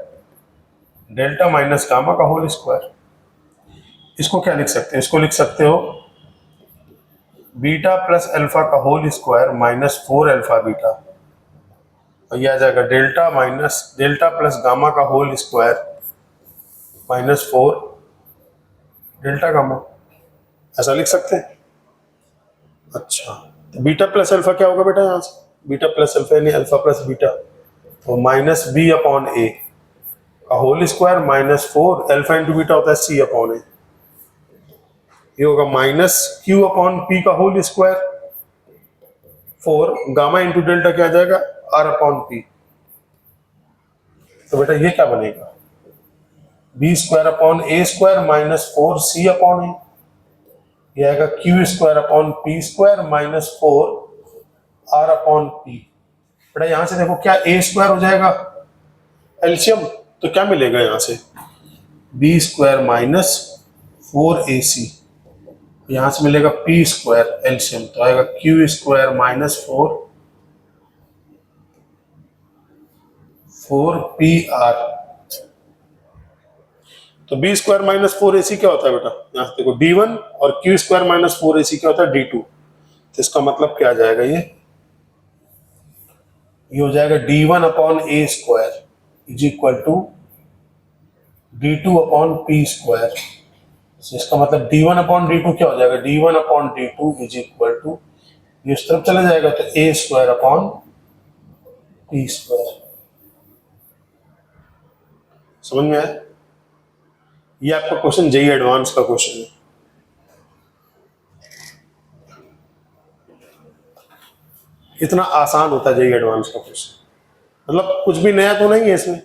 delta minus gamma का होल स्क्वायर। इसको क्या लिख सकते हैं, इसको लिख सकते हो बीटा प्लस अल्फा का whole square minus 4 alpha beta, और यह आ जाएगा delta minus delta plus gamma का whole square minus 4 delta gamma, ऐसा लिख सकते हैं। अच्छा, तो बीटा प्लस अल्फा क्या होगा बेटा, यहाँ से बीटा प्लस अल्फा यानी अल्फा प्लस बीटा, तो माइनस बी अपॉन ए का whole square minus 4, alpha into beta होता है सी अपॉन ए, ये होगा माइनस क्यू अपॉन पी का whole square 4, gamma into delta क्या आ जाएगा, आर अपॉन पी। तो बेटा ये क्या बनेगा, b square upon a square minus 4 c upon a, ये आएगा q square upon p square minus 4 r upon p. बेटा यहां से देखो क्या ए स्क्वायर हो जाएगा एल्शियम, तो क्या मिलेगा यहां से, बी स्क्वायर माइनस 4ac, यहां से मिलेगा पी स्क्वायर एल्शियम, तो आएगा क्यू स्क्वायर माइनस 4 आर। तो बी स्क्वायर माइनस 4ac क्या होता है बेटा, यहां से देखो d1, और क्यू स्क्वायर माइनस 4ac क्या होता है, d2। तो इसका मतलब क्या आ जाएगा, ये हो जाएगा d1 upon a square is equal to d2 upon p square. इसका मतलब d1 अपॉन d2 क्या हो जाएगा, d1 upon d2 is equal to, ये इस तरफ चला जाएगा तो ए स्क्वायर अपॉन पी स्क्वायर। समझ में आया, ये आपका क्वेश्चन जेई एडवांस का क्वेश्चन है। इतना आसान होता है जेई एडवांस का क्वेश्चन, मतलब कुछ भी नया तो नहीं है इसमें।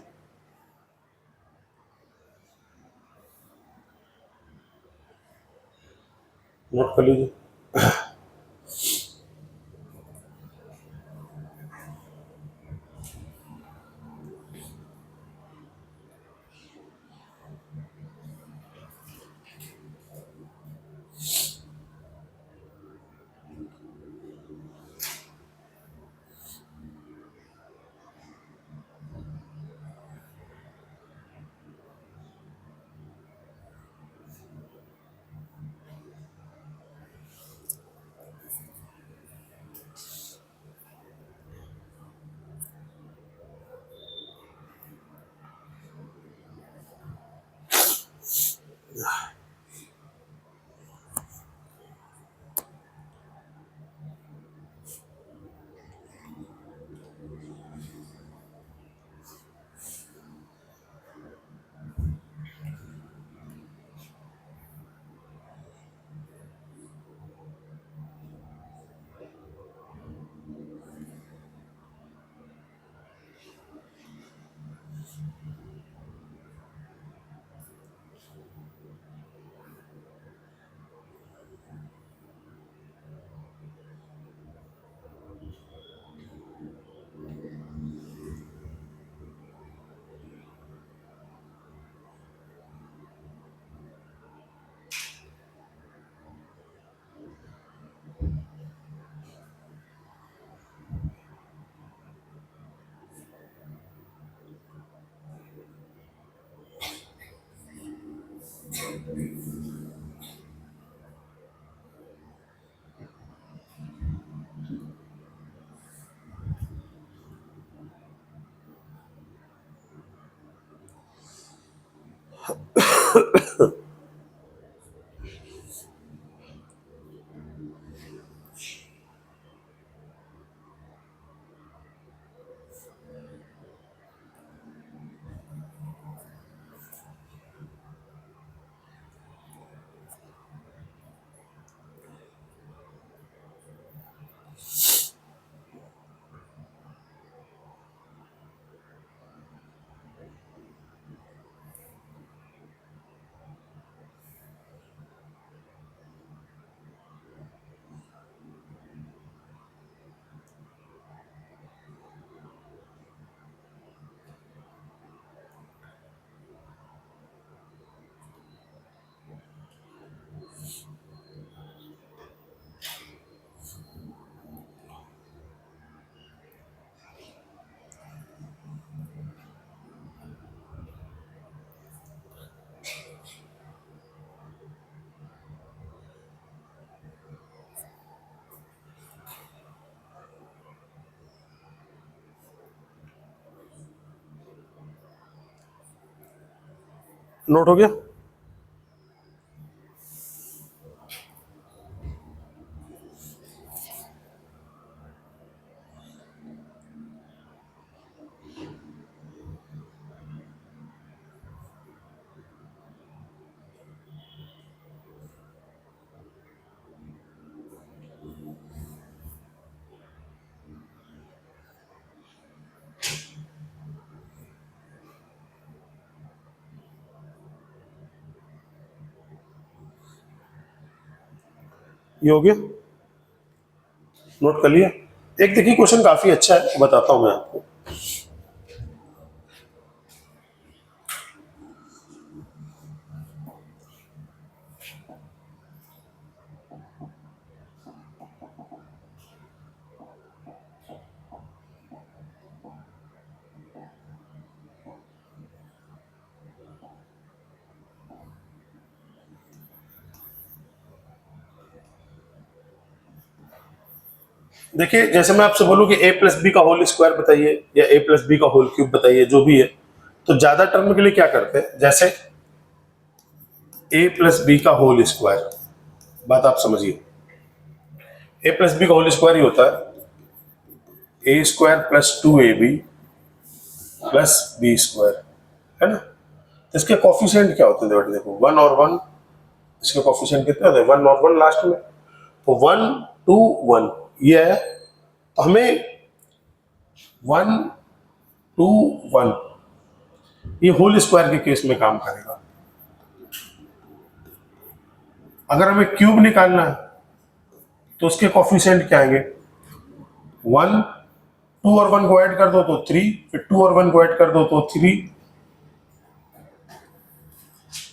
नोट कर लीजिए, नोट हो गया? ये हो गया? नोट कर लिया? एक देखिए क्वेश्चन काफी अच्छा है, बताता हूं मैं आपको। देखिए जैसे मैं आपसे बोलूं कि a प्लस बी का होल स्क्वायर बताइए या a प्लस बी का होल क्यूब बताइए, जो भी है, तो ज्यादा टर्म के लिए क्या करते हैं, जैसे a प्लस बी का होल स्क्वायर, बात आप समझिए, a प्लस बी का होल स्क्वायर ही होता है a square plus 2ab plus B square, है ना। तो इसके कॉफिशिएंट क्या होते हैं, देखो 1 और 1, इसके कॉफिशिएंट कितने होते हैं, 1 और 1 लास्ट में, तो 1 2 1 ये है, तो हमें 1 2 1 ये होल स्क्वायर के केस में काम करेगा। अगर हमें क्यूब निकालना है तो उसके कॉफिशिएंट क्या आएंगे, 1 2 और 1 को ऐड कर दो तो 3, फिर 2 और 1 को ऐड कर दो तो 3,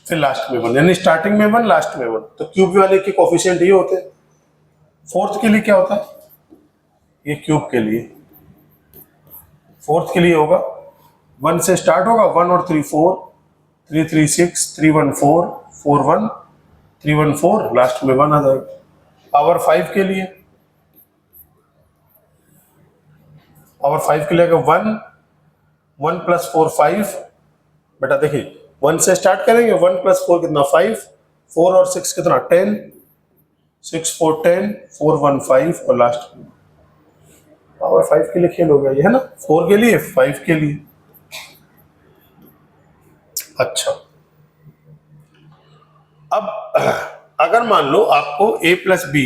फिर लास्ट में 1, यानी स्टार्टिंग में 1 लास्ट में 1, तो क्यूब वाले के कॉफिशिएंट ये होते हैं। फोर्थ के लिए क्या होता है, ये क्यूब के लिए, फोर्थ के लिए होगा 1 से स्टार्ट होगा, 1 और 3 4, 3 3 6, 3 1 4, 4 1, 3 1 4, लास्ट में 1 आ जाएगा। पावर 5 के लिए, पावर 5 के लिए 1 1 प्लस 4 5, बेटा देखिए 1 से स्टार्ट करेंगे, 1 + 4 कितना 5, 4 और 6 कितना 10, 6 4 10, 4 1 5 और लास्ट पावर 5 के लिए खेल हो गया ये, है ना, 4 के लिए 5 के लिए। अच्छा, अब अगर मान लो आपको a + b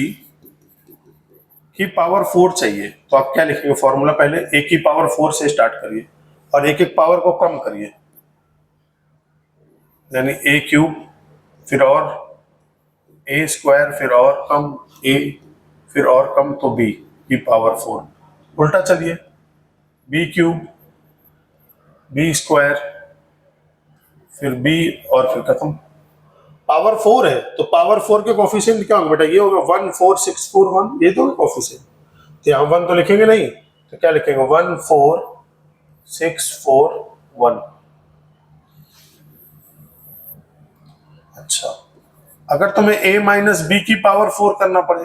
की पावर 4 चाहिए तो आप क्या लिखेंगे फॉर्मूला, पहले a की पावर 4 से स्टार्ट करिए और एक एक पावर को कम करिए, यानी a³ फिर और a² फिर और कम a फिर और कम तो b की पावर 4, उल्टा चलिए b³ b² फिर b और फिर खत्म। पावर 4 है तो पावर 4 के कोफिशिएंट क्या होंगे बेटा, ये होगा 1 4 6 4 1, ये तो कोफिशिएंट, तो यहाँ 1 तो लिखेंगे नहीं, तो क्या लिखेंगे 1 4 6 4 1। अच्छा, अगर तुम्हें a - b की पावर 4 करना पड़े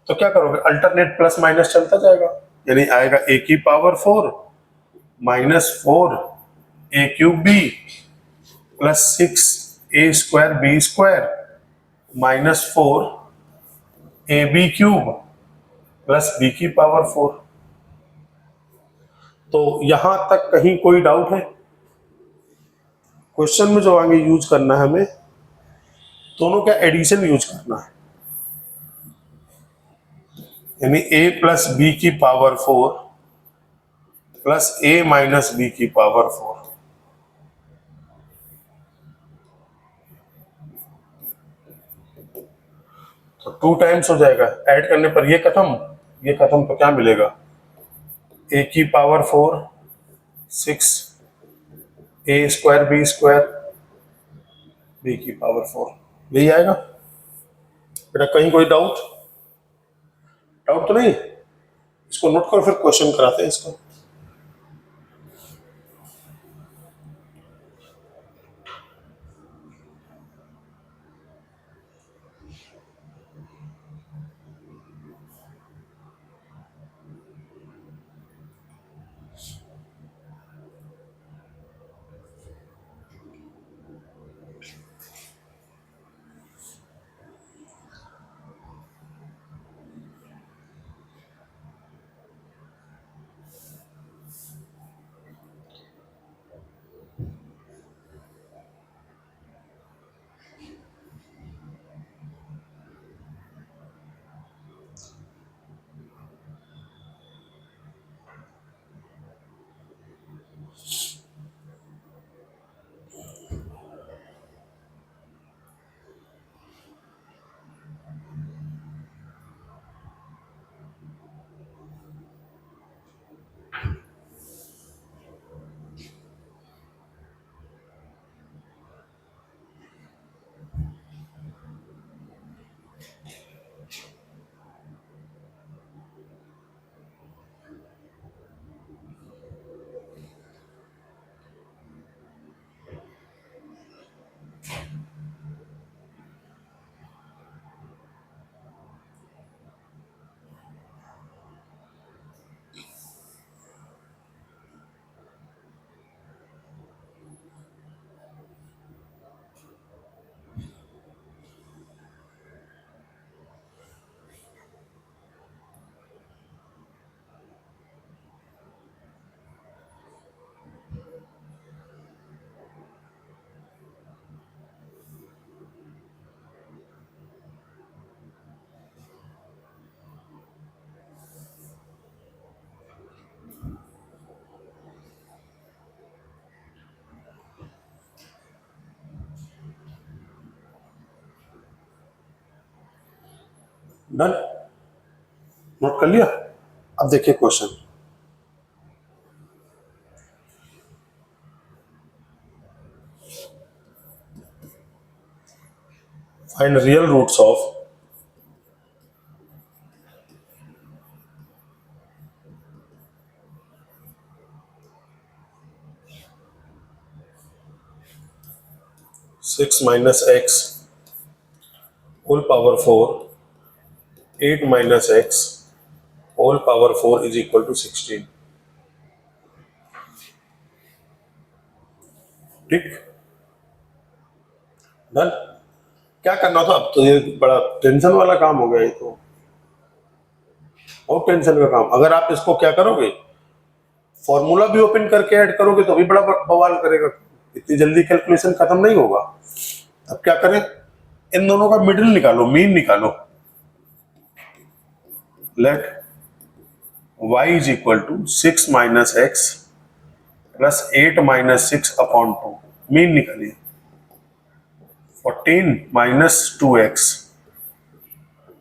तो क्या करोगे, अल्टरनेट प्लस माइनस चलता जाएगा, यानी आएगा a की power 4 -4 a³ b + 6 a² b² -4 ab³ + b की पावर 4। तो यहां तक कहीं कोई डाउट है? क्वेश्चन में जो आगे यूज करना है हमें, दोनों का एडिशन यूज करना है, यानी a + b की पावर 4 + a - b की पावर 4। तो 2 टाइम्स हो जाएगा, ऐड करने पर ये खत्म तो क्या मिलेगा, a की पावर 4 6 a² b² b की पावर 4, यही आएगा बेटा। कहीं कोई डाउट डाउट तो नहीं? इसको नोट करो, फिर क्वेश्चन कराते हैं इसको। डन, नोट कर लिया। अब देखिए question, find real roots of 6 - x whole power 4 8 - x whole power 4 = 16। ठीक, डन। क्या करना था अब, तो ये बड़ा टेंशन वाला काम हो गया ये तो, और टेंशन का काम। अगर आप इसको क्या करोगे, फॉर्मूला भी ओपन करके ऐड करोगे तो भी बड़ा बवाल करेगा, इतनी जल्दी कैलकुलेशन खत्म नहीं होगा। अब क्या करें, इन दोनों का मिडिल निकालो, मीन निकालो। Let y is equal to 6 minus x plus 8 minus 6 upon 2, mean निकालिए। 14 माइनस 2x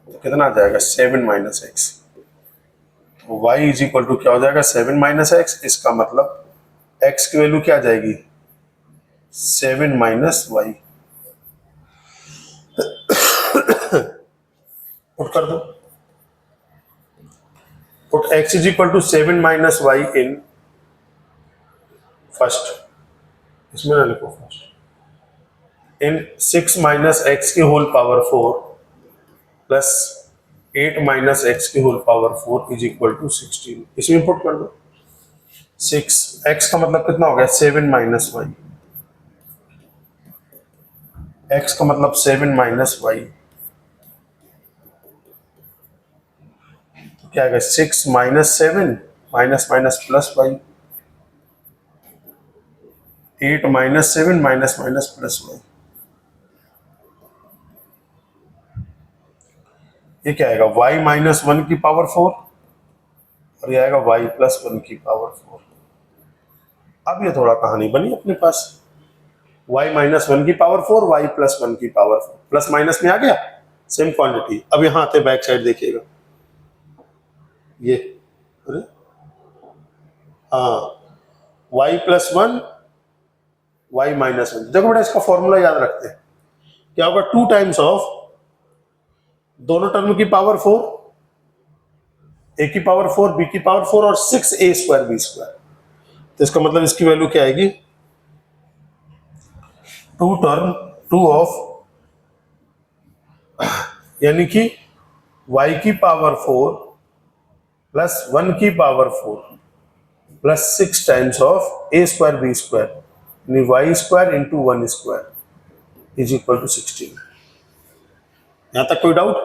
तो कितना आ जाएगा, 7 माइनस एक्स। तो y इज इक्वल टू क्या हो जाएगा, 7 माइनस एक्स। इसका मतलब x की वैल्यू क्या आ जाएगी, 7 माइनस वाई। पुट कर दो, put x is equal to 7 minus y in first, इसमें ना लिखो फर्स्ट, इन 6 माइनस एक्स की whole power 4 plus 8 minus x की whole power 4 is equal to 16। इसमें पुट कर दो 6, x का मतलब कितना हो गया, 7 माइनस वाई, x का मतलब 7 माइनस वाई, क्या आएगा 6 minus 7, minus minus plus y, 8 minus 7 minus minus plus y. ये क्या आएगा, y माइनस 1 की पावर 4 और ये आएगा y प्लस 1 की पावर 4। अब ये थोड़ा कहानी बनी अपने पास, y माइनस 1 की पावर 4, y प्लस 1 की पावर 4, प्लस माइनस में आ गया सेम क्वांटिटी। अब यहाँ आते बैक साइड देखिएगा, ये अरे हाँ, y प्लस 1 y माइनस 1, देखो बेटा इसका फॉर्मूला याद रखते हैं, क्या होगा, 2 टाइम्स ऑफ दोनों टर्म की पावर 4, a की पावर 4, b की पावर 4 और 6a स्क्वायर b स्क्वायर। तो इसका मतलब इसकी वैल्यू क्या आएगी, 2 टर्म 2 ऑफ, यानी कि y की पावर 4 प्लस 1 की power 4 plus 6 times of a square b square, यानी y square into 1 square is equal to 16। यहां तक कोई डाउट,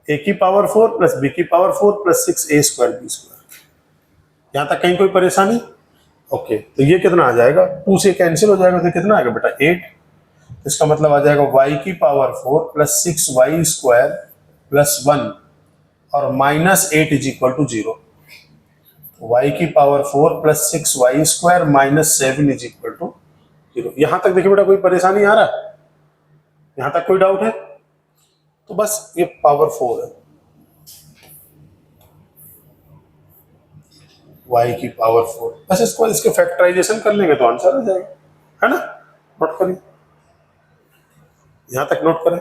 a की पावर 4 प्लस b की power 4 plus 6a square b square, यहां तक कहीं कोई परेशानी। ओके, तो ये कितना आ जाएगा, 2 से कैंसिल हो जाएगा, तो कितना आएगा बेटा 8। इसका मतलब आ जाएगा y की power 4 plus 6y square plus 1 और minus 8 is equal to 0। y की power 4 plus 6y square minus 7 is equal to 0। यहां तक देखिए बेटा कोई परेशानी आ रहा है, यहां तक कोई डाउट है, तो बस ये पावर 4 है, y की पावर 4, बस इसको इसके फैक्टराइजेशन कर लेंगे तो आंसर आ जाएगा, है ना। नोट करिए, यहां तक नोट करें।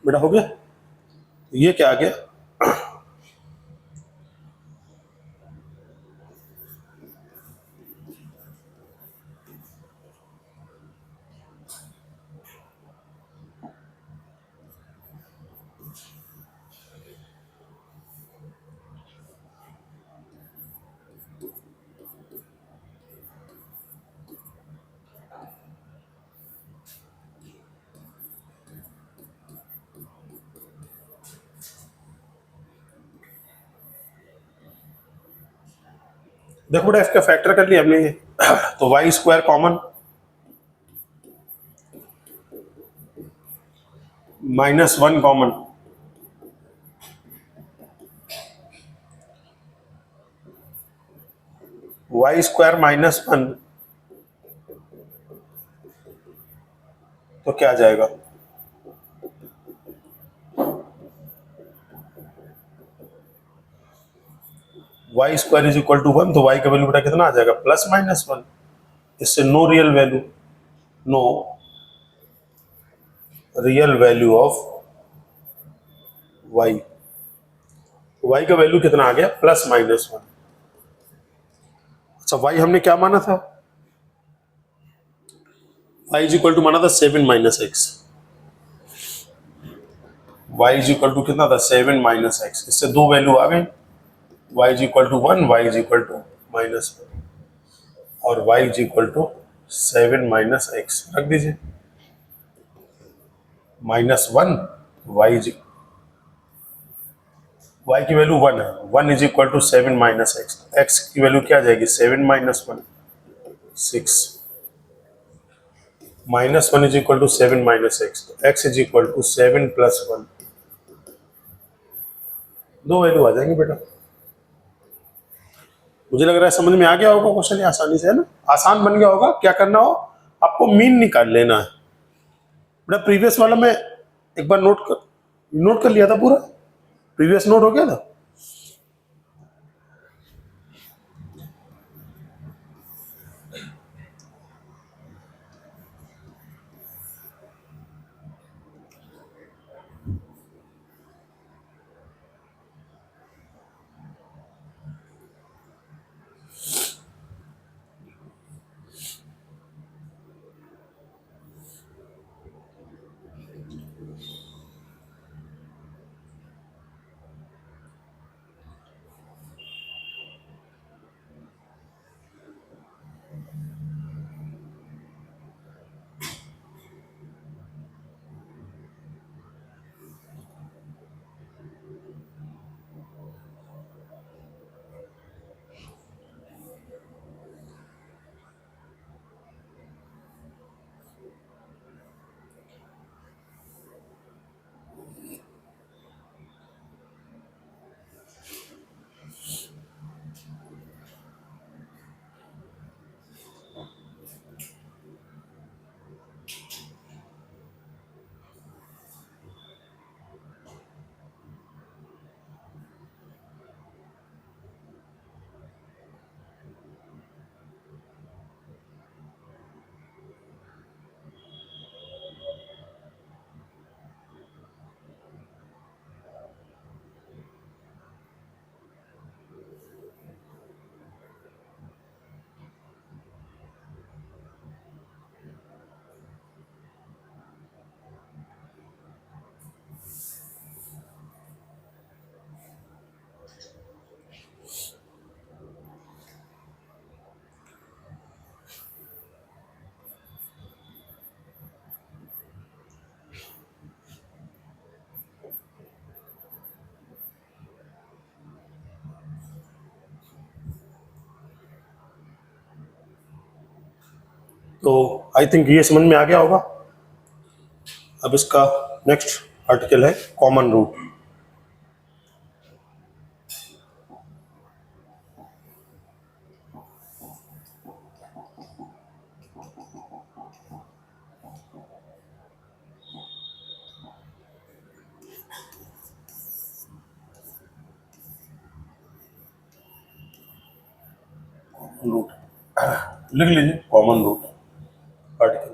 बेटा हो गया। ये क्या आ गया, देखो बेटा इसका फैक्टर कर लिया हमने ये तो y square common -1 common, y square -1 तो क्या आ जाएगा, y square is equal to 1, तो वाई का वैल्यू बेटा कितना आ जाएगा, +-1। इससे no real value, no real value of y, y का वैल्यू कितना आ गया, +-1। अच्छा वाई हमने क्या माना था, वाई इज इक्वल टू माना था 7-x, Y is equal to कितना था 7-x, इससे दो वैल्यू आ गई, y is equal to 1, y is equal to -1 और Y is equal to 7-x रख दीजिए, -1 वाई इज, वाई की वैल्यू 1 है, 1 is equal to 7-x, x की वैल्यू क्या आ जाएगी 7-1, 6, -1 इज इक्वल टू 7-x, तो x इज इक्वल टू 7+1, दो वैल्यू आ जाएंगे बेटा। मुझे लग रहा है समझ में आ गया होगा क्वेश्चन, आसानी से है ना, आसान बन गया होगा। क्या करना हो, आपको मीन निकाल लेना है बेटा। प्रीवियस वाला में एक बार नोट कर लिया था पूरा, प्रीवियस नोट हो गया था। तो आई थिंक ये समझ में आ गया होगा। अब इसका नेक्स्ट आर्टिकल है कॉमन रूट। रूट लिख लीजिए, कॉमन रूट आर्टिकल।